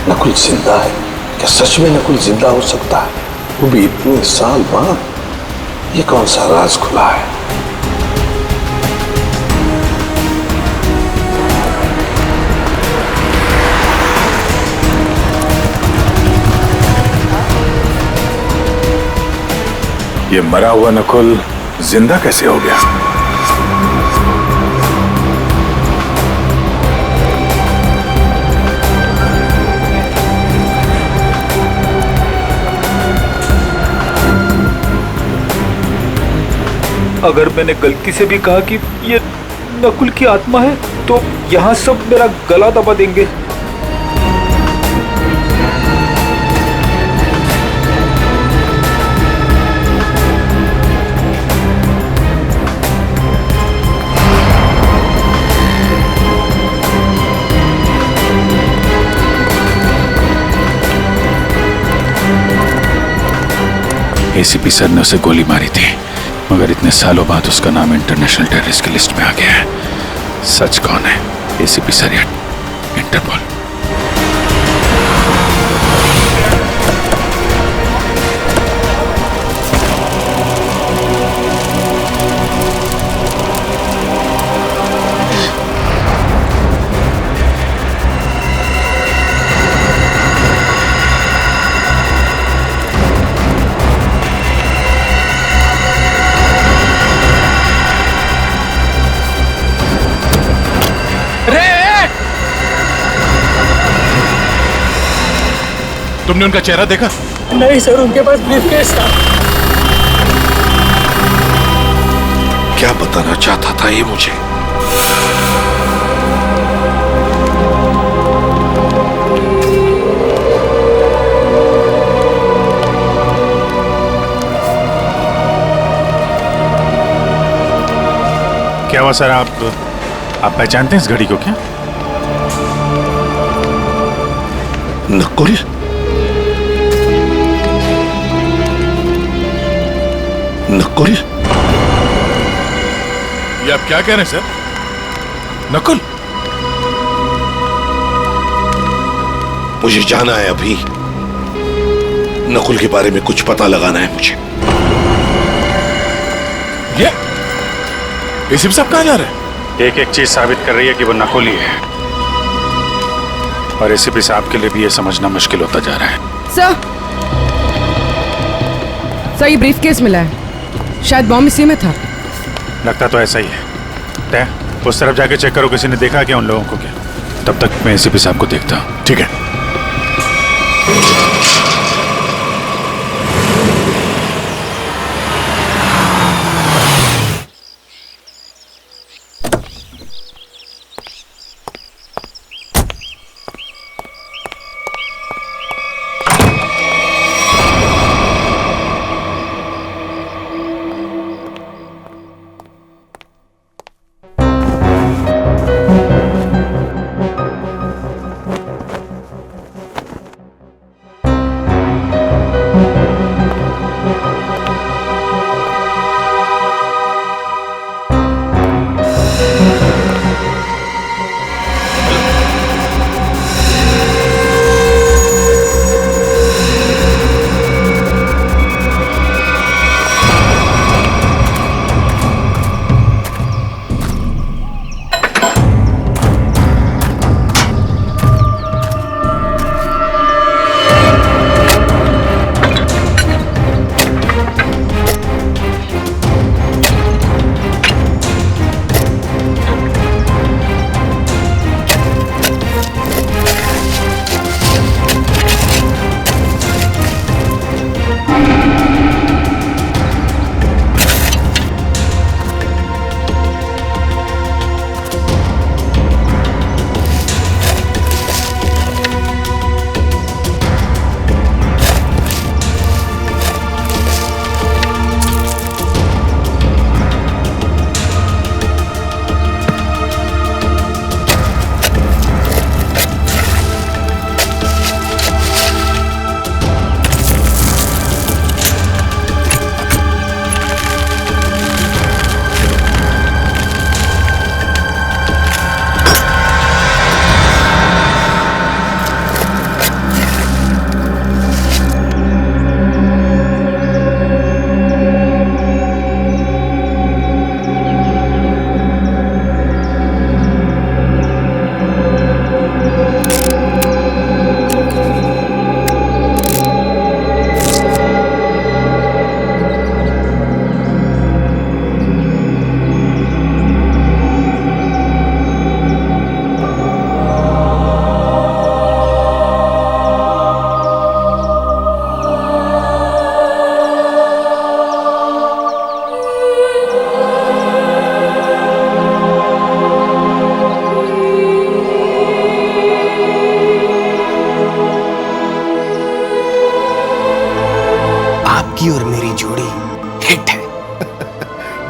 नकुल जिंदा है क्या? सच में नकुल जिंदा हो सकता है? वो भी इतने साल बाद। ये कौन सा राज खुला है? ये मरा हुआ नकुल जिंदा कैसे हो गया? अगर मैंने गलती से भी कहा कि ये नकुल की आत्मा है तो यहाँ सब मेरा गला दबा देंगे। एसीपी सर ने उसे गोली मारी थी, मगर इतने सालों बाद उसका नाम इंटरनेशनल टेररिस्ट की लिस्ट में आ गया है। सच कौन है, एसीपी सर या इंटरपोल? तुमने उनका चेहरा देखा? नहीं सर, उनके पास ब्रीफकेस था। क्या बताना चाहता था ये मुझे? क्या हुआ सर? आप पहचानते हैं इस घड़ी को क्या? नकुल? नकुल? ये आप क्या कह रहे हैं सर? नकुल? मुझे जाना है अभी। नकुल के बारे में कुछ पता लगाना है मुझे। ये एसीपी साहब कहाँ जा रहे हैं? एक एक चीज साबित कर रही है कि वो नकुल ही है, और एसीपी साहब के लिए भी ये समझना मुश्किल होता जा रहा है। सर, सही ब्रीफकेस मिला है, शायद बॉम्ब इसी में था। लगता तो ऐसा ही है। तय उस तरफ जाके चेक करो, किसी ने देखा क्या उन लोगों को क्या? तब तक मैं एसीपी साहब को देखता हूँ। ठीक है।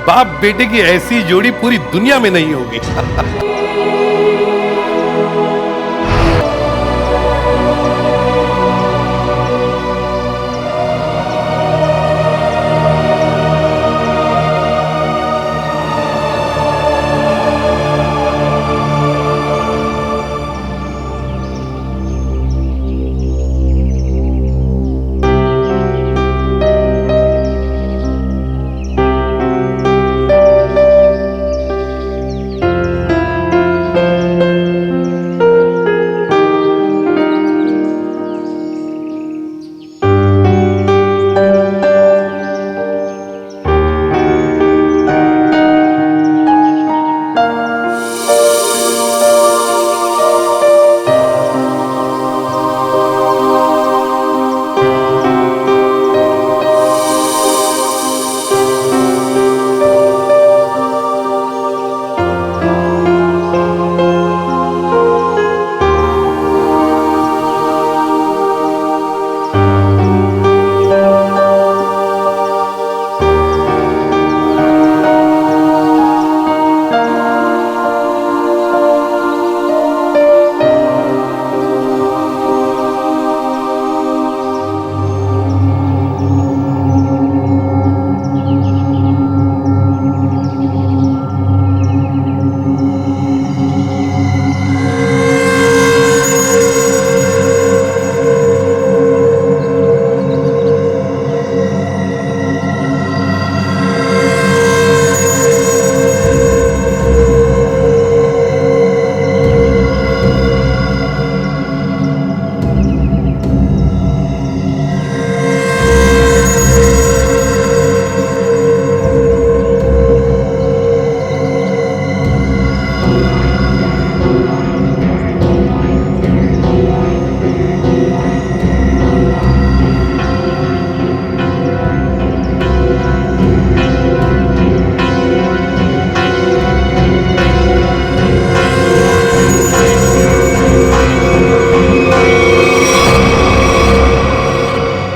बाप बेटे की ऐसी जोड़ी पूरी दुनिया में नहीं होगी।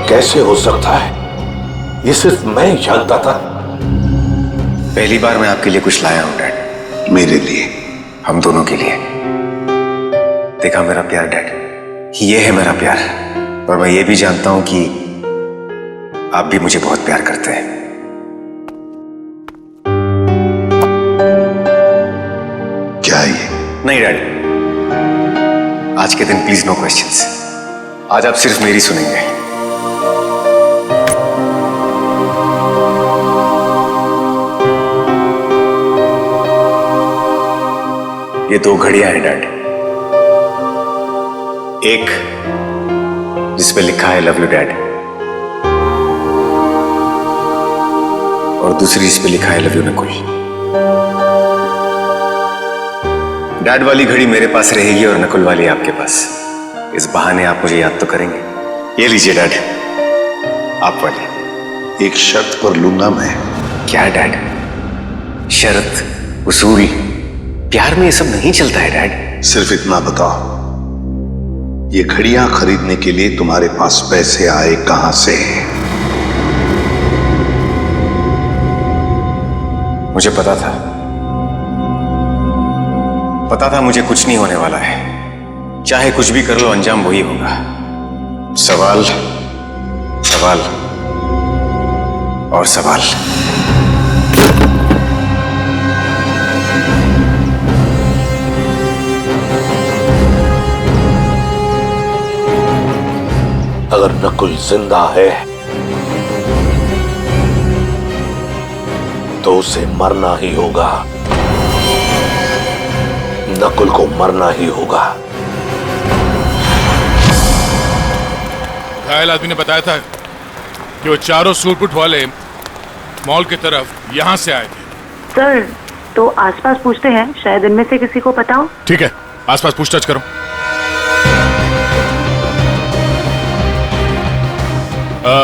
कैसे हो सकता है? ये सिर्फ मैं ही जानता था। पहली बार मैं आपके लिए कुछ लाया हूं डैड। मेरे लिए? हम दोनों के लिए। देखा मेरा प्यार डैड, ये है मेरा प्यार। और मैं ये भी जानता हूं कि आप भी मुझे बहुत प्यार करते हैं। क्या ये? नहीं डैड, आज के दिन प्लीज नो क्वेश्चंस। आज आप सिर्फ मेरी सुनेंगे। ये दो घड़ियां हैं डैड। एक जिस पे लिखा है लव यू डैड, और दूसरी जिस पे लिखा है लव यू नकुल। डैड वाली घड़ी मेरे पास रहेगी और नकुल वाली आपके पास। इस बहाने आप मुझे याद तो करेंगे। ये लीजिए डैड, आप वाली। एक शर्त पर लूंगा मैं। क्या डैड? शर्त, उसूल, प्यार में ये सब नहीं चलता है डैड। सिर्फ इतना बताओ, ये घड़ियां खरीदने के लिए तुम्हारे पास पैसे आए कहां से? मुझे पता था मुझे कुछ नहीं होने वाला है। चाहे कुछ भी कर लो, अंजाम वही होगा। सवाल, सवाल और सवाल। अगर नकुल जिंदा है तो उसे मरना ही होगा। नकुल को मरना ही होगा। घायल आदमी ने बताया था कि वो चारों सूटबूट वाले मॉल की तरफ यहां से आए थे। सर, तो आसपास पूछते हैं, शायद इनमें से किसी को पता हो। ठीक है, आसपास पूछताछ करो।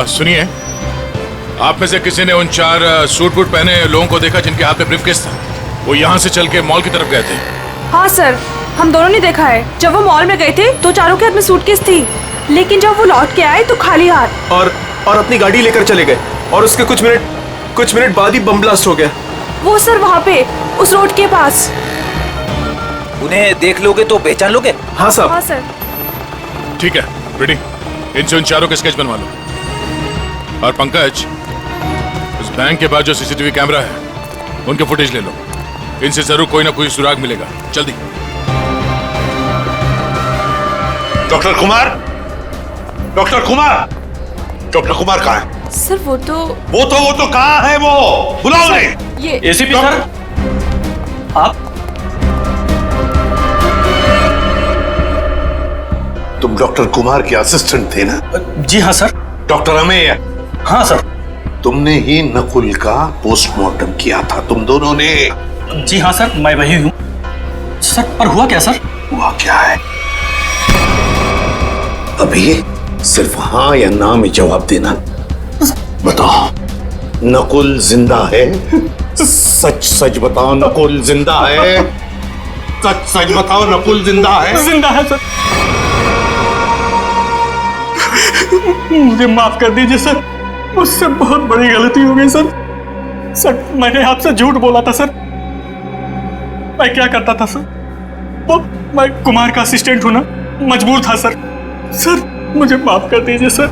सुनिए, आप में से किसी ने उन 4 सूट बूट पहने लोगों को देखा जिनके हाथ में ब्रीफकेस था? वो यहाँ से चल के मॉल की तरफ गए थे। हाँ सर, हम दोनों ने देखा है। जब वो मॉल में गए थे तो चारों के हाथ में सूटकेस थी, लेकिन जब वो लौट के आए तो खाली हाथ। और अपनी गाड़ी लेकर चले गए और उसके कुछ मिनट बाद ही बम ब्लास्ट हो गया। वो सर वहाँ पे उस रोड के पास। उन्हें देख लोगे तो पहचान लोगे? हाँ साहब। हाँ सर। ठीक है प्रीति, इनसे उन चारों के स्केच बनवा लो। और पंकज, उस बैंक के बाद जो सीसीटीवी कैमरा है उनके फुटेज ले लो। इनसे जरूर कोई ना कोई सुराग मिलेगा। जल्दी। Doctor Kumar, doctor Kumar, doctor Kumar कहाँ है? सर वो तो कहाँ है वो? बुलाओ उन्हें। ये एसीपी सर, आप तुम डॉक्टर कुमार के असिस्टेंट थे ना? जी हाँ सर। डॉक्टर अमेय? हाँ सर। तुमने ही नकुल का पोस्टमार्टम किया था, तुम दोनों ने? जी हाँ सर, मैं वही हूँ सर। पर हुआ क्या सर? हुआ क्या है अभी? सिर्फ हाँ या ना में जवाब देना। बताओ, नकुल जिंदा है? सच सच बताओ, नकुल जिंदा है? सच सच बताओ, नकुल जिंदा है? जिंदा है सर। मुझे माफ कर दीजिए सर, मुझसे बहुत बड़ी गलती हो गई सर। सर मैंने आपसे झूठ बोला था सर। मैं क्या करता था सर, वो मैं कुमार का असिस्टेंट हूं ना, मजबूर था सर। सर मुझे माफ कर दीजिए सर।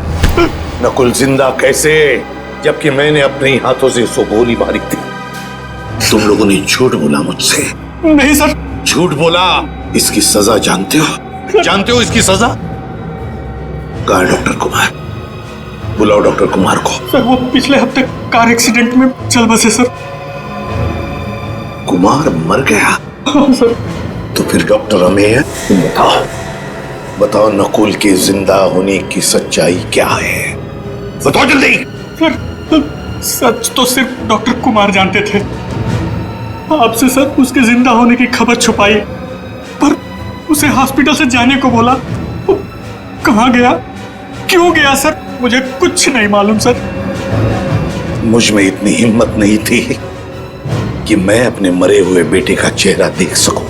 नकुल जिंदा कैसे, जबकि मैंने अपने ही हाथों से उसको गोली मारी थी? तुम लोगों ने झूठ बोला मुझसे। नहीं सर। झूठ बोला। इसकी सजा जानते हो? जानते हो इसकी सजा? कहाँ है डॉक्टर कुमार? बुलाओ डॉक्टर कुमार को। सर वो पिछले हफ्ते कार एक्सीडेंट में चल बसे सर। कुमार मर गया? हाँ सर। तो फिर डॉक्टर अमेय, तुम बताओ, बताओ नकुल के जिंदा होने की सच्चाई क्या है? बताओ जल्दी। सर सच तो सिर्फ डॉक्टर कुमार जानते थे। आपसे सर उसके जिंदा होने की खबर छुपाई, पर उसे हॉस्पिटल से जाने को बोला। वो कहाँ गया, क्यों गया सर, मुझे कुछ नहीं मालूम सर। मुझ में इतनी हिम्मत नहीं थी कि मैं अपने मरे हुए बेटे का चेहरा देख सकूं।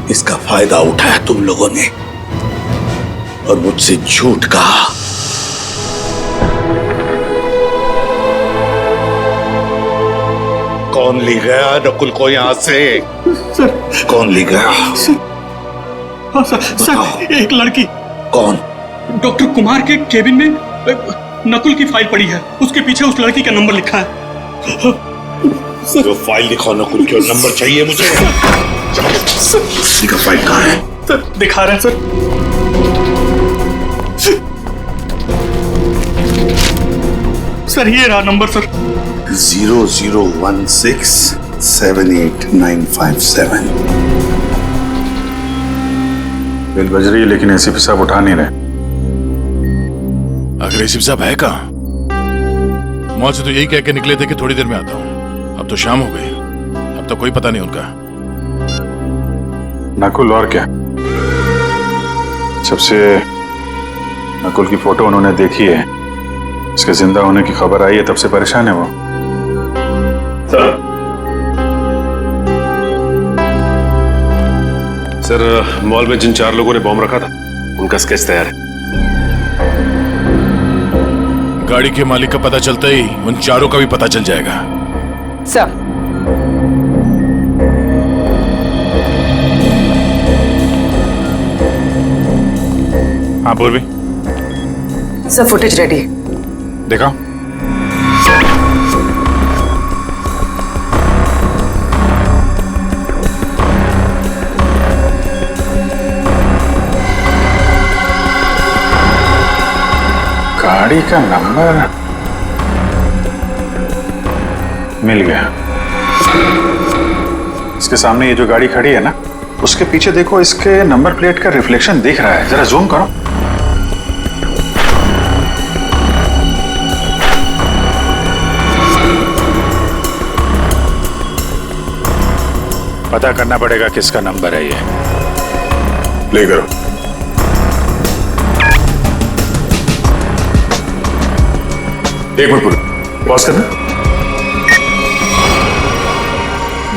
इसका फायदा उठाया तुम लोगों ने और मुझसे झूठ कहा। कौन ले गया नकुल को यहां से? सर कौन ले गया? हाँ सर, एक लड़की। कौन? डॉक्टर कुमार के केबिन में नकुल की फाइल पड़ी है, उसके पीछे उस लड़की का नंबर लिखा है। जो फाइल लिखा नकुल के, नंबर चाहिए मुझे। का फाइल कहाँ है? सर दिखा रहे हैं सर। सर ये रहा नंबर सर। 0016789557। बेल बज रही है लेकिन एसीपी साहब उठा नहीं रहे। अगर एसीपी साहब है कहाँ? मॉल से तो यही कह के निकले थे कि थोड़ी देर में आता हूँ। अब तो शाम हो गई, अब तो कोई पता नहीं उनका। नकुल और क्या, जब से नकुल की फोटो उन्होंने देखी है, इसके जिंदा होने की खबर आई है, तब से परेशान है वो। सर मॉल में जिन 4 लोगों ने बॉम्ब रखा था उनका स्केच तैयार है। गाड़ी के मालिक का पता चलता ही उन 4 का भी पता चल जाएगा। सर हाँ पूर्वी, सर फुटेज रेडी। देखा? गाड़ी का नंबर मिल गया। इसके सामने ये जो गाड़ी खड़ी है ना, उसके पीछे देखो, इसके नंबर प्लेट का रिफ्लेक्शन दिख रहा है। जरा जूम करो। पता करना पड़ेगा किसका नंबर है ये। प्ले करो। एक मिनट पूरा पॉज करना।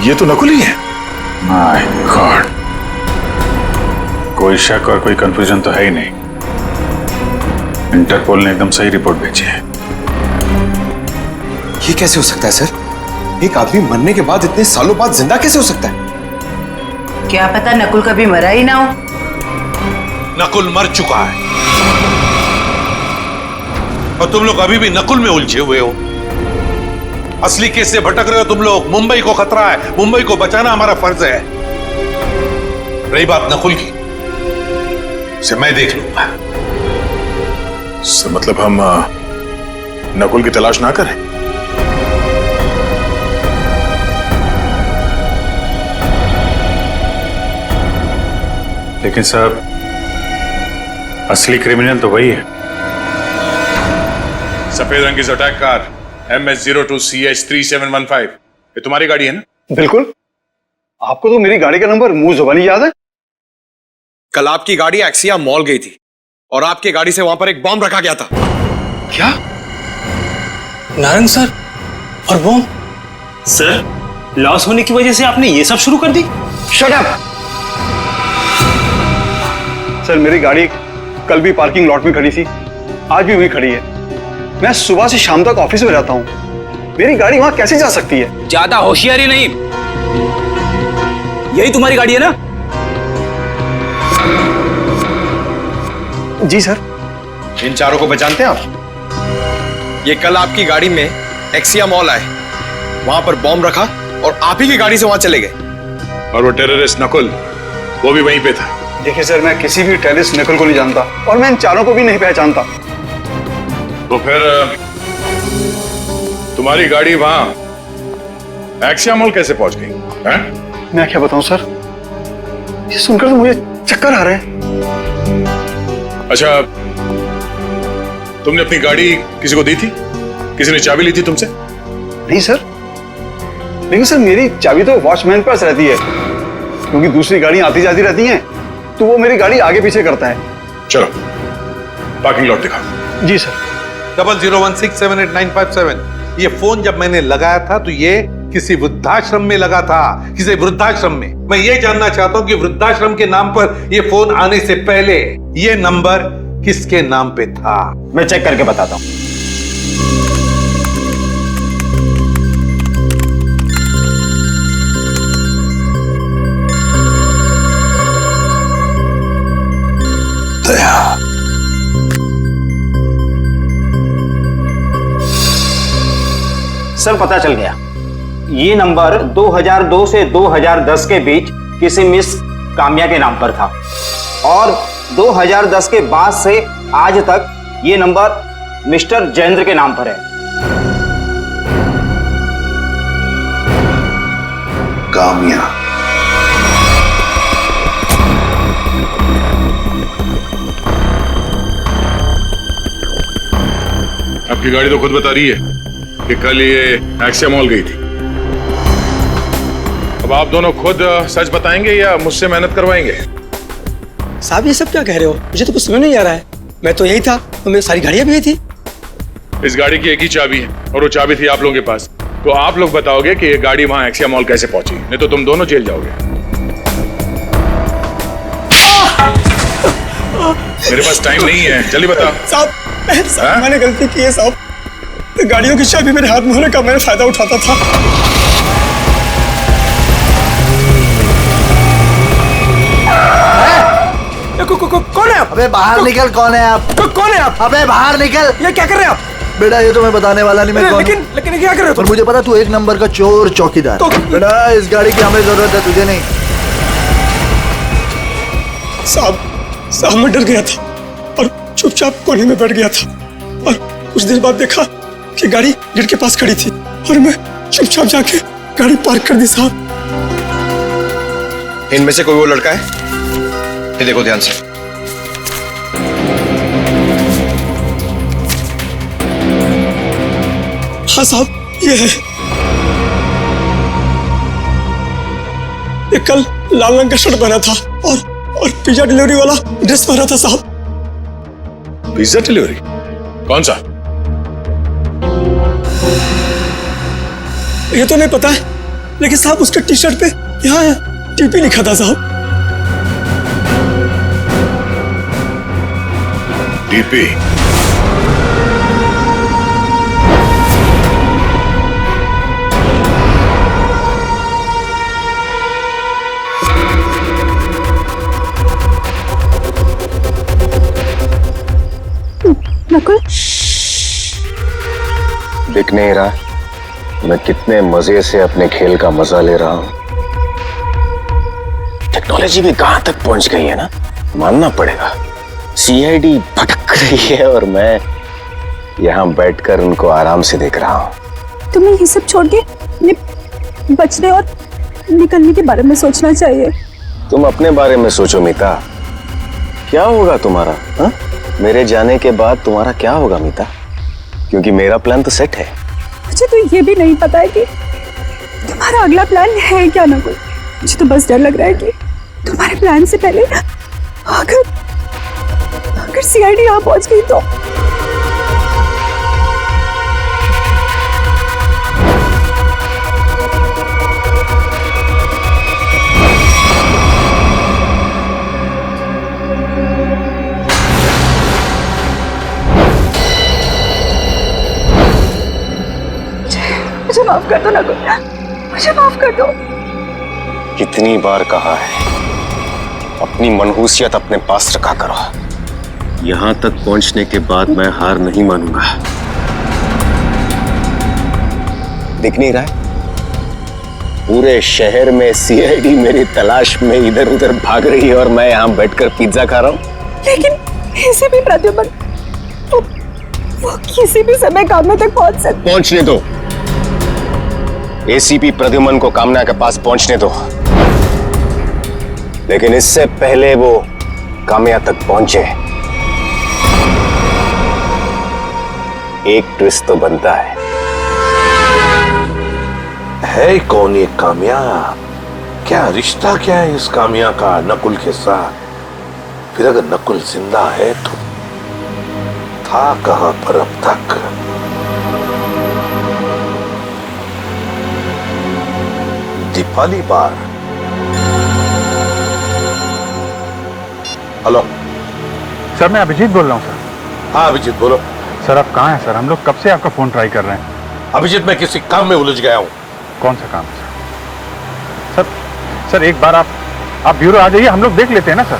ये तो नकुल ही है। माय गॉड, कोई शक और कोई कंफ्यूजन तो है ही नहीं। इंटरपोल ने एकदम सही रिपोर्ट भेजी है। ये कैसे हो सकता है सर? एक आदमी मरने के बाद इतने सालों बाद जिंदा कैसे हो सकता है? क्या पता नकुल कभी मरा ही ना हो। नकुल मर चुका है और तुम लोग अभी भी नकुल में उलझे हुए हो। असली केस से भटक रहे हो तुम लोग। मुंबई को खतरा है, मुंबई को बचाना हमारा फर्ज है। रही बात नकुल की, उसे मैं देख लूंगा। सर मतलब हम नकुल की तलाश ना करें? लेकिन साहब असली क्रिमिनल तो वही है। सफेद रंग की जोटैक कार MS02CH3715, ये तुम्हारी गाड़ी है ना? बिल्कुल। आपको तो मेरी गाड़ी का नंबर मुंह जुबानी याद है। कल आपकी गाड़ी एक्सिया मॉल गई थी और आपकी गाड़ी से वहां पर एक बॉम्ब रखा गया था। क्या? नारंग सर और बॉम्ब? सर, लॉस होने की वजह से आपने ये सब शुरू कर दी? Shut up! सर मेरी गाड़ी कल भी पार्किंग लॉट में खड़ी थी, आज भी वहीं खड़ी है। मैं सुबह से शाम तक ऑफिस में रहता हूं, मेरी गाड़ी वहां कैसे जा सकती है? ज्यादा होशियारी नहीं। यही तुम्हारी गाड़ी है ना? जी सर। इन चारों को पहचानते हैं आप? ये कल आपकी गाड़ी में एक्सिया मॉल आए, वहां पर बॉम्ब रखा और आप ही की गाड़ी से वहां चले गए। और वो टेररिस्ट नकुल, वो भी वहीं पे था। देखिए सर, मैं किसी भी टेररिस्ट नकुल को नहीं जानता और मैं इन चारों को भी नहीं पहचानता। तो फिर तुम्हारी गाड़ी वहां एक्सिया मॉल कैसे पहुंच गई? हैं? मैं क्या बताऊं सर, ये सुनकर तो मुझे चक्कर आ रहे हैं। अच्छा, तुमने अपनी गाड़ी किसी को दी थी? किसी ने चाबी ली थी तुमसे? नहीं सर, लेकिन सर मेरी चाबी तो वॉचमैन के पास रहती है, क्योंकि दूसरी गाड़ियां आती जाती रहती हैं तो वो मेरी गाड़ी आगे पीछे करता है। चलो पार्किंग लॉट दिखाओ। जी सर। 0016789557। ये फोन जब मैंने लगाया था तो ये किसी वृद्धाश्रम में लगा था, किसी वृद्धाश्रम में। मैं ये जानना चाहता हूं कि वृद्धाश्रम के नाम पर ये फोन आने से पहले ये नंबर किसके नाम पे था? मैं चेक करके बताता हूं। सर पता चल गया, ये नंबर 2002 से 2010 के बीच किसी मिस काम्या के नाम पर था और 2010 के बाद से आज तक ये नंबर मिस्टर जयेंद्र के नाम पर है। काम्या। आपकी गाड़ी तो खुद बता रही है कि कल ये एक्सिया मॉल गई थी। अब आप दोनों खुद सच बताएंगे या मुझसे मेहनत करवाएंगे? साहब ये सब क्या कह रहे हो? मुझे तो कुछ समझ नहीं आ रहा है। मैं तो यही था और मेरी सारी गाड़ियां भी यही थी। इस गाड़ी की एक ही चाबी है और वो चाबी थी आप लोगों के पास। तो आप लोग बताओगे कि ये गाड़ी वहां एक्सिया मॉल कैसे पहुंची, नहीं तो तुम दोनों जेल जाओगे। मेरे पास टाइम नहीं है, जल्दी बताओ। साहब मैंने गलती की है साहब, गाड़ियों की चाबी मेरे हाथ में होने का मैंने फायदा उठाता था। कौन है आप? अबे बाहर निकल, कौन है आप? कौन है आप? अबे बाहर निकल। ये क्या कर रहे हैं आप? बेटा ये तो मैं बताने वाला नहीं, मैं कौन हूं। लेकिन क्या कर रहे हो? पर मुझे पता तू एक नंबर का चोर चौकीदार। बेटा इस गाड़ी की हमें जरूरत है, तुझे नहीं। साहब मैं डर गया था और चुपचाप कोने में बैठ गया था और कुछ देर बाद देखा कि गाड़ी गेट के पास खड़ी थी और मैं चुपचाप जाके गाड़ी पार्क कर दी। साहब इनमें से कोई वो लड़का है? ये देखो ध्यान से। हाँ साहब ये है। ये कल लाल रंग का शर्ट पहना था और पिज्जा डिलीवरी वाला ड्रेस पहना था। साहब पिज्जा डिलीवरी? कौन सा? ये तो नहीं पता है, लेकिन साहब उसके टी शर्ट पे यहाँ टीपी लिखा था। साहब टीपी? दिख नहीं रहा मैं कितने मजे से अपने खेल का मजा ले रहा हूं। टेक्नोलॉजी भी कहां तक पहुंच गई है ना, मानना पड़ेगा। सीआईडी भटक रही है और मैं यहां बैठकर उनको आराम से देख रहा हूं। तुम्हें ये सब छोड़ के अपने बचने और निकलने के बारे में सोचना चाहिए। तुम अपने बारे में सोचो मीता, क्या होगा तुम्हारा? हा? मेरे जाने के बाद तुम्हारा क्या होगा मीता? क्योंकि मेरा प्लान तो सेट है। मुझे तो ये भी नहीं पता है कि तुम्हारा अगला प्लान है क्या ना कोई। मुझे तो बस डर लग रहा है कि तुम्हारे प्लान से पहले अगर सीआईडी यहाँ पहुंच गई तो। मुझे माफ कर दो नकुल, मुझे माफ कर दो। कितनी बार कहा है अपनी मनहूसियत अपने पास रखा करो। यहां तक पहुंचने के बाद मैं हार नहीं मानूंगा। दिख नहीं रहा है? पूरे शहर में सीआईडी मेरी तलाश में इधर उधर भाग रही है और मैं यहां बैठकर पिज्जा खा रहा हूं। लेकिन ऐसे भी प्रद्युमन वो किसी भी समय कामना तक पहुंच सकते। पहुंचने दो, एसीपी प्रद्युमन को कामना के पास पहुंचने दो, लेकिन इससे पहले वो कामया तक पहुंचे एक ट्विस्ट तो बनता है कौन ये कामया? क्या रिश्ता क्या है इस कामया का नकुल के साथ? फिर अगर नकुल जिंदा है तो था कहां पर अब तक? दीपाली बार। हेलो सर, मैं अभिजीत बोल रहा हूँ सर। हाँ अभिजीत बोलो। सर आप कहाँ हैं सर? हम लोग कब से आपका फोन ट्राई कर रहे हैं। अभिजीत मैं किसी काम में उलझ गया हूँ। कौन सा काम है सर? सर एक बार आप ब्यूरो आ जाइए, हम लोग देख लेते हैं ना सर।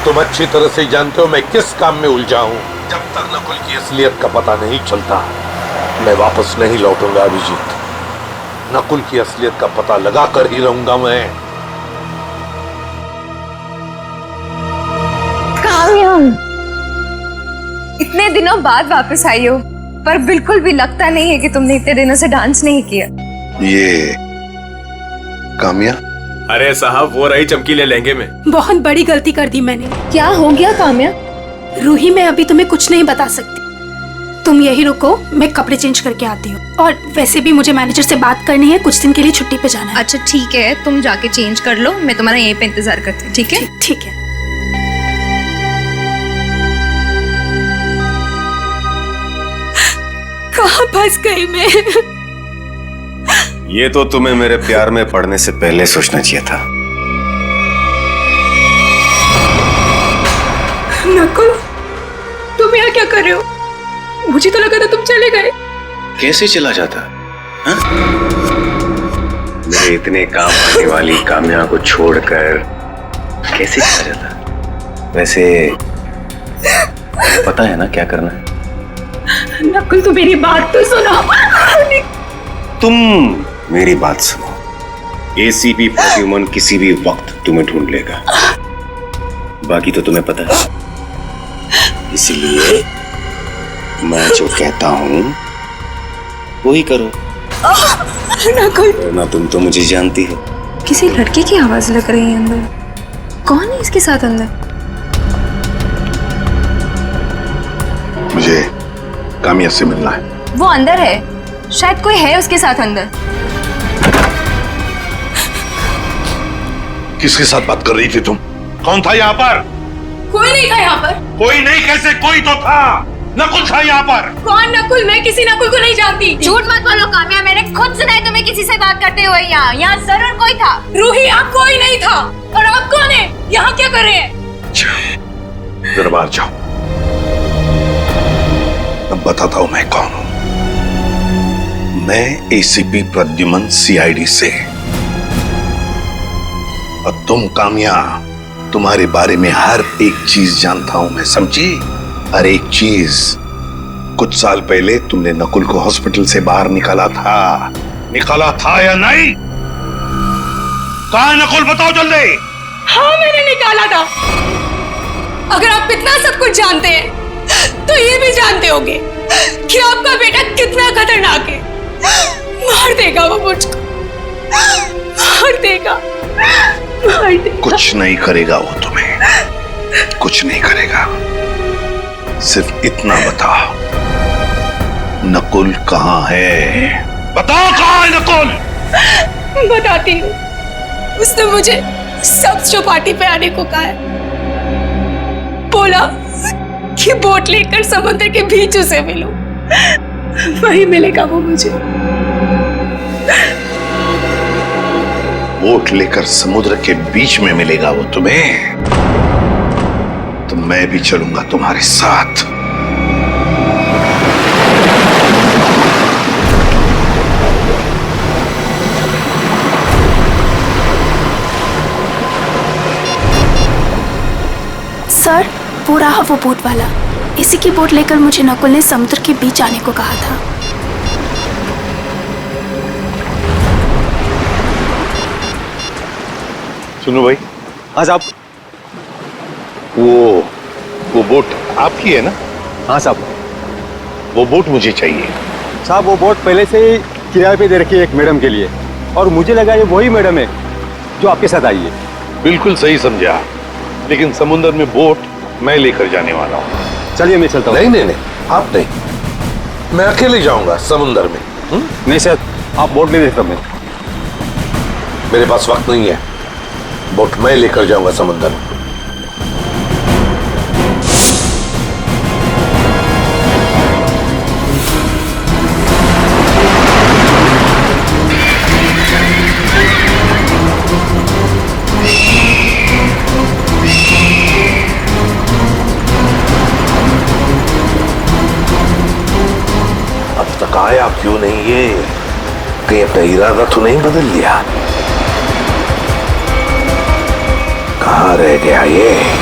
तुम अच्छी तरह से जानते हो मैं किस काम में उलझा हूँ। जब तक नकुल की असलियत का पता नहीं चलता मैं वापस नहीं लौटूंगा अभिजीत। नकुल की असलियत का पता लगा कर ही रहूंगा मैं। कामया, इतने दिनों बाद वापस आई हो, पर बिल्कुल भी लगता नहीं है कि तुमने इतने दिनों से डांस नहीं किया। ये कामया? अरे साहब वो रही चमकीले लहंगे में। बहुत बड़ी गलती कर दी मैंने। क्या हो गया कामया? रूही, मैं अभी तुम्हें कुछ नहीं बता सकती, तुम यही रुको, मैं कपड़े चेंज करके आती हूँ। और वैसे भी मुझे मैनेजर से बात करनी है, कुछ दिन के लिए छुट्टी पे जाना है। अच्छा ठीक है, तुम जाके चेंज कर लो, मैं तुम्हारा यहीं पे इंतजार करती हूँ। ठीक है? ठीक है। कहाँ फंस गई मैं? ये तो तुम्हें मेरे प्यार में पड़ने से पहले सोचना चाहिए था। नकुल, तुम यहाँ क्या कर रहे हो? मुझे तो लगा था तुम चले गए। कैसे चला जाता? हा? मेरे इतने काम आने वाली कामया को छोड़कर कैसे चला जाता? वैसे पता है ना क्या करना है? नकुल तू मेरी बात तो सुनो। तुम मेरी बात सुनो। एसीपी प्रद्युमन किसी भी वक्त तुम्हें ढूंढ लेगा, बाकी तो तुम्हें पता है। इसलिए मैं जो कहता हूं वो ही करो। ना तुम तो मुझे जानती हो। किसी लड़के की आवाज लग रही है अंदर। कौन है इसके साथ अंदर? मुझे कामया से मिलना है। वो अंदर है, शायद कोई है उसके साथ अंदर। किसके साथ बात कर रही थी तुम? कौन था यहाँ पर? कोई नहीं था यहाँ पर। कोई नहीं कैसे? कोई तो था। नकुल था यहाँ पर। कौन नकुल? मैं किसी नकुल को नहीं जानती। झूठ मत बोलो कामया, मैंने खुद सुना है तुम्हें किसी से बात करते हुए। यहाँ जरूर कोई था। रूही, आप कोई नहीं था। और आप कौन है? यहाँ क्या कर रहे हैं? दरबार जाओ, अब बताता हूं मैं कौन हूं। मैं एसीपी प्रद्युमन सीआईडी से। और तुम कामया, तुम्हारे बारे में हर एक चीज जानता हूं मैं, समझी? हर एक चीज। कुछ साल पहले तुमने नकुल को हॉस्पिटल से बाहर निकाला था या नहीं? कहाँ है नकुल, बताओ जल्दी। हाँ मैंने निकाला था। अगर आप इतना सब कुछ जानते हैं तो ये भी जानते होंगे कि आपका बेटा कितना खतरनाक है। मार देगा वो मुझको, मार देगा, मार देगा। कुछ नहीं करेगा वो तुम्हें, कुछ नहीं करेगा। सिर्फ इतना बताओ, नकुल कहाँ है? बताओ कहाँ है नकुल? बताती हूँ। उसने मुझे सब चौपाटी पे आने को कहा है। बोला कि बोट लेकर समुद्र के बीच उसे मिलो, वही मिलेगा वो मुझे। बोट लेकर समुद्र के बीच में मिलेगा वो तुम्हें? तो मैं भी चलूंगा तुम्हारे साथ। सर, वो रहा वो बोट वाला। इसी की बोट लेकर मुझे नकुल ने समुद्र के बीच आने को कहा था। सुनो भाई, हाँ साहब। वो बोट आपकी है ना? हाँ साहब। वो बोट मुझे चाहिए। साहब वो बोट पहले से ही किराए पे दे रखी है एक मैडम के लिए, और मुझे लगा ये वही मैडम है जो आपके साथ आई है। बिल्कुल सही समझा, लेकिन समुद्र में बोट मैं लेकर जाने वाला हूँ। चलिए मैं चलता हूँ। नहीं, आप नहीं, मैं अकेले जाऊंगा समुद्र में। नहीं सर, आप बोट ले दे मैं। मेरे पास वक्त नहीं है, बोट मैं लेकर जाऊंगा समुद्र में। आया क्यों नहीं ये? कहीं अपना इरादा तो नहीं बदल लिया? कहाँ रह गया ये?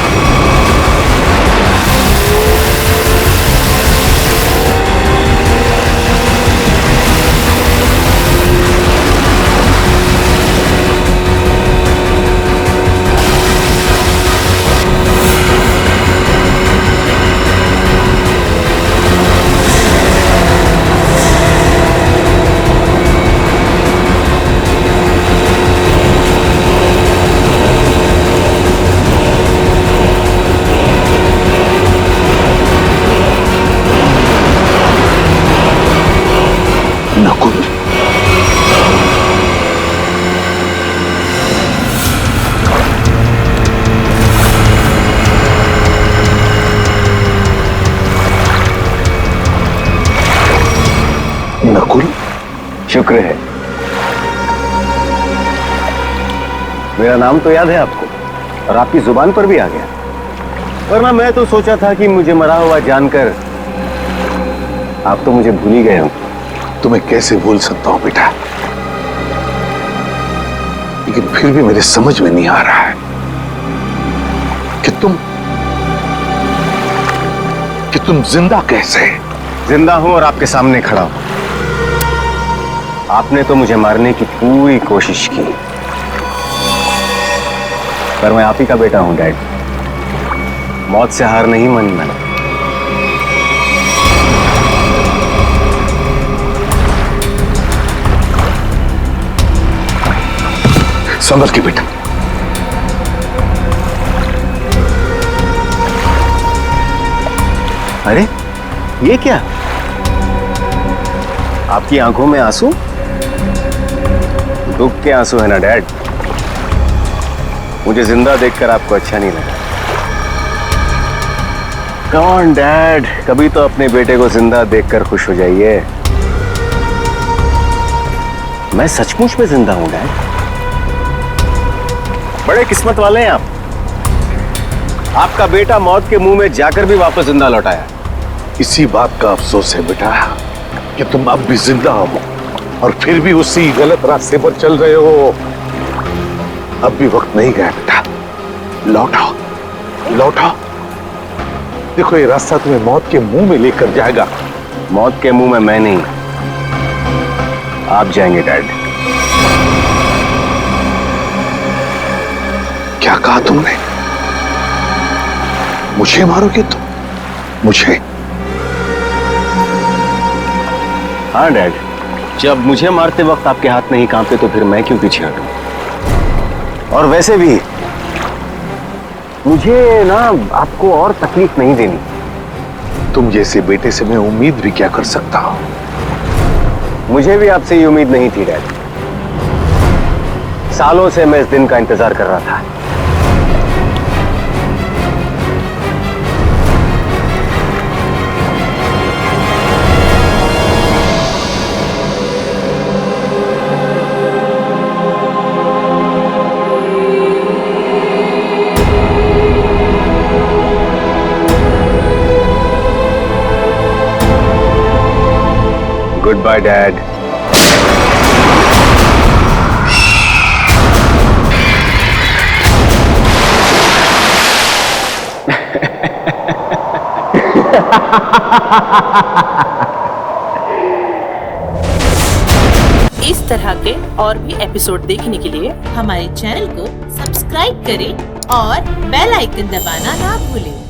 नकुल, शुक्र है। मेरा नाम तो याद है आपको, और आपकी जुबान पर भी आ गया, वरना मैं तो सोचा था कि मुझे मरा हुआ जानकर आप तो मुझे भूल ही गए हो। तुम्हें कैसे भूल सकता हूं बेटा, लेकिन फिर भी मेरे समझ में नहीं आ रहा है कि तुम जिंदा कैसे? जिंदा हूं और आपके सामने खड़ा हूं। आपने तो मुझे मारने की पूरी कोशिश की, पर मैं आप ही का बेटा हूं डैड। मौत से हार नहीं मानी मैंने। संभल के बेटा। अरे ये क्या? आपकी आंखों में आंसू? दुख के आंसू है ना डैड? मुझे जिंदा देखकर आपको अच्छा नहीं लगा। कम ऑन डैड, कभी तो अपने बेटे को जिंदा देखकर खुश हो जाइए। मैं सचमुच में जिंदा हूं डैड। बड़े किस्मत वाले हैं आप। आपका बेटा मौत के मुंह में जाकर भी वापस जिंदा लौट आया। इसी बात का अफसोस है बेटा कि तुम अब भी जिंदा हो और फिर भी उसी गलत रास्ते पर चल रहे हो। अब भी वक्त नहीं गया बेटा, लौटाओ लौटाओ। देखो ये रास्ता तुम्हें मौत के मुंह में लेकर जाएगा, मौत के मुंह में मैं नहीं, आप जाएंगे डैड। क्या कहा तुमने? मुझे मारोगे तुम? मुझे? हाँ डैड, जब मुझे मारते वक्त आपके हाथ नहीं कांपते तो फिर मैं क्यों पीछे हटूं? और वैसे भी मुझे ना आपको और तकलीफ नहीं देनी। तुम जैसे बेटे से मैं उम्मीद भी क्या कर सकता हूं? मुझे भी आपसे ये उम्मीद नहीं थी डैड। सालों से मैं इस दिन का इंतजार कर रहा था। Goodbye, Dad. इस तरह के और भी एपिसोड देखने के लिए हमारे चैनल को सब्सक्राइब करें और बेल आइकन दबाना ना भूलें।